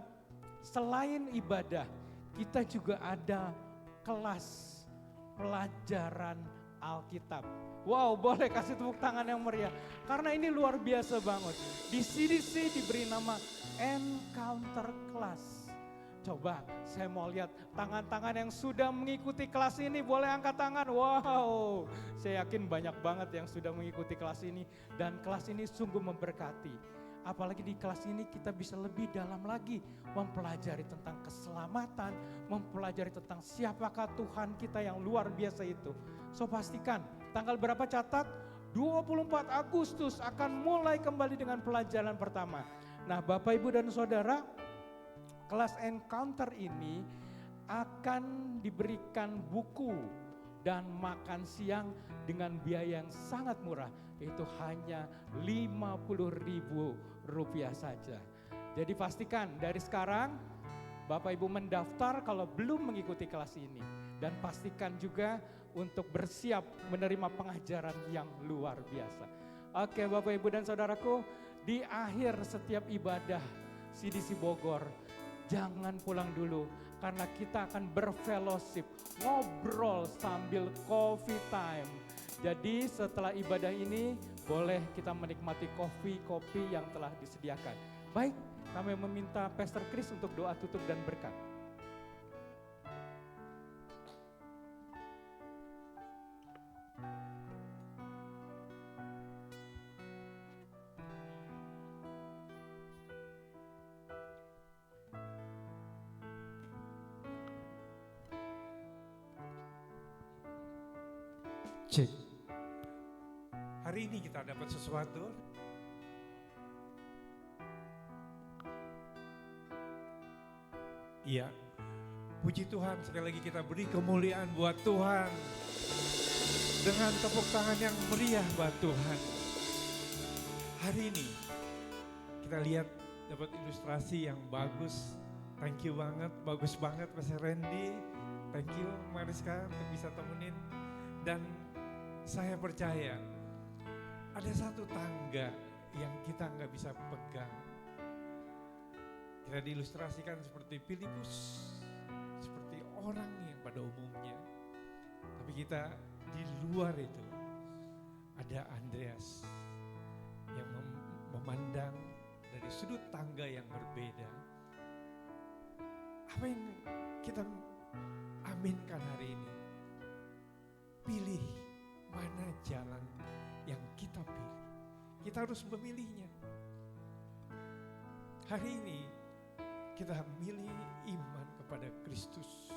selain ibadah, kita juga ada kelas pelajaran Alkitab. Wow, boleh kasih tepuk tangan yang meriah. Karena ini luar biasa banget. Di CDC diberi nama Encounter Class. Coba saya mau lihat tangan-tangan yang sudah mengikuti kelas ini, boleh angkat tangan. Wow, saya yakin banyak banget yang sudah mengikuti kelas ini. Dan kelas ini sungguh memberkati. Apalagi di kelas ini kita bisa lebih dalam lagi mempelajari tentang keselamatan, mempelajari tentang siapakah Tuhan kita yang luar biasa itu. So pastikan tanggal berapa, catat, 24 Agustus akan mulai kembali dengan pelajaran pertama. Nah Bapak Ibu dan Saudara, kelas Encounter ini akan diberikan buku dan makan siang dengan biaya yang sangat murah, yaitu hanya Rp50.000 saja. Jadi pastikan dari sekarang Bapak Ibu mendaftar kalau belum mengikuti kelas ini. Dan pastikan juga untuk bersiap menerima pengajaran yang luar biasa. Oke Bapak Ibu dan Saudaraku, di akhir setiap ibadah CDC Bogor, jangan pulang dulu karena kita akan berfellowship, ngobrol sambil coffee time. Jadi setelah ibadah ini boleh kita menikmati kopi yang telah disediakan. Baik, kami meminta Pastor Chris untuk doa tutup dan berkat. Cek. Hari ini kita dapat sesuatu. Iya. Puji Tuhan, sekali lagi kita beri kemuliaan buat Tuhan. Dengan tepuk tangan yang meriah buat Tuhan. Hari ini kita lihat dapat ilustrasi yang bagus. Thank you banget, bagus banget Mas Randy. Thank you Mariska untuk bisa temenin. Dan saya percaya ada satu tangga yang kita nggak bisa pegang. Kita diilustrasikan seperti Filipus, seperti orang yang pada umumnya. Tapi kita di luar itu ada Andreas yang memandang dari sudut tangga yang berbeda. Apa yang kita aminkan hari ini? Pilih mana jalan yang kita pilih. Kita harus memilihnya. Hari ini kita milih iman kepada Kristus.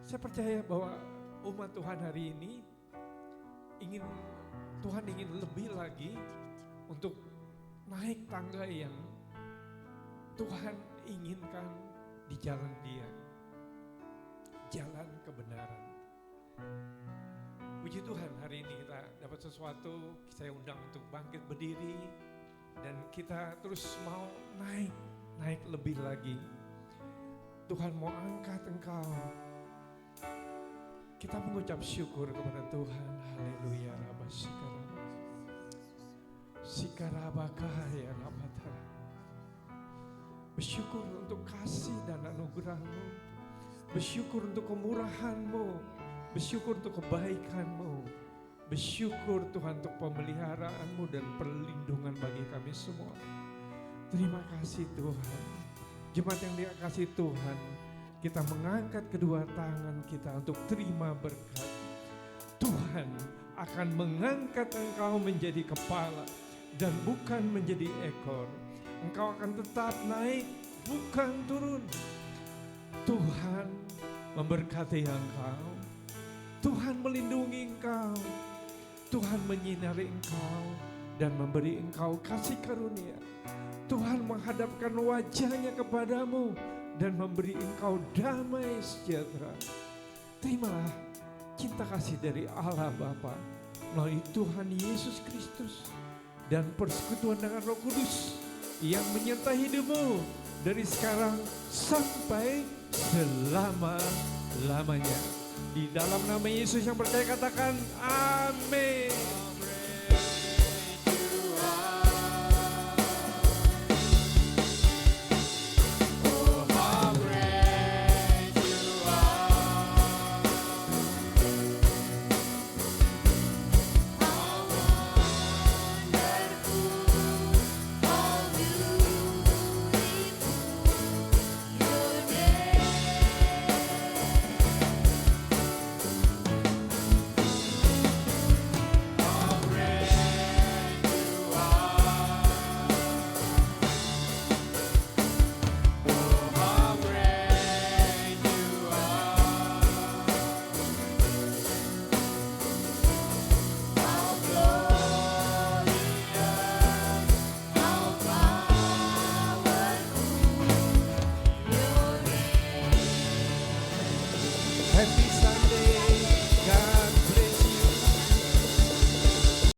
Saya percaya bahwa umat Tuhan hari ini Tuhan ingin lebih lagi untuk naik tangga yang Tuhan inginkan di jalan Dia. Jalan kebenaran. Puji Tuhan, hari ini kita dapat sesuatu, saya undang untuk bangkit berdiri dan kita terus mau naik lebih lagi. Tuhan mau angkat engkau. Kita mengucap syukur kepada Tuhan. Haleluya. Rabba sikaraba. Sikarabakaya rabata. Bersyukur untuk kasih dan anugerah-Mu. Bersyukur untuk kemurahan-Mu. Bersyukur untuk kebaikan-Mu. Bersyukur Tuhan untuk pemeliharaanmu dan perlindungan bagi kami semua. Terima kasih Tuhan. Jemaat yang dikasihi Tuhan, kita mengangkat kedua tangan kita untuk terima berkat. Tuhan akan mengangkat engkau menjadi kepala dan bukan menjadi ekor. Engkau akan tetap naik, bukan turun. Tuhan memberkati engkau. Tuhan melindungi engkau. Tuhan menyinari engkau dan memberi engkau kasih karunia. Tuhan menghadapkan wajahnya kepadamu dan memberi engkau damai sejahtera. Terimalah cinta kasih dari Allah Bapa melalui Tuhan Yesus Kristus dan persekutuan dengan Roh Kudus yang menyertai hidupmu dari sekarang sampai selama-lamanya. Di dalam nama Yesus yang percaya katakan amin.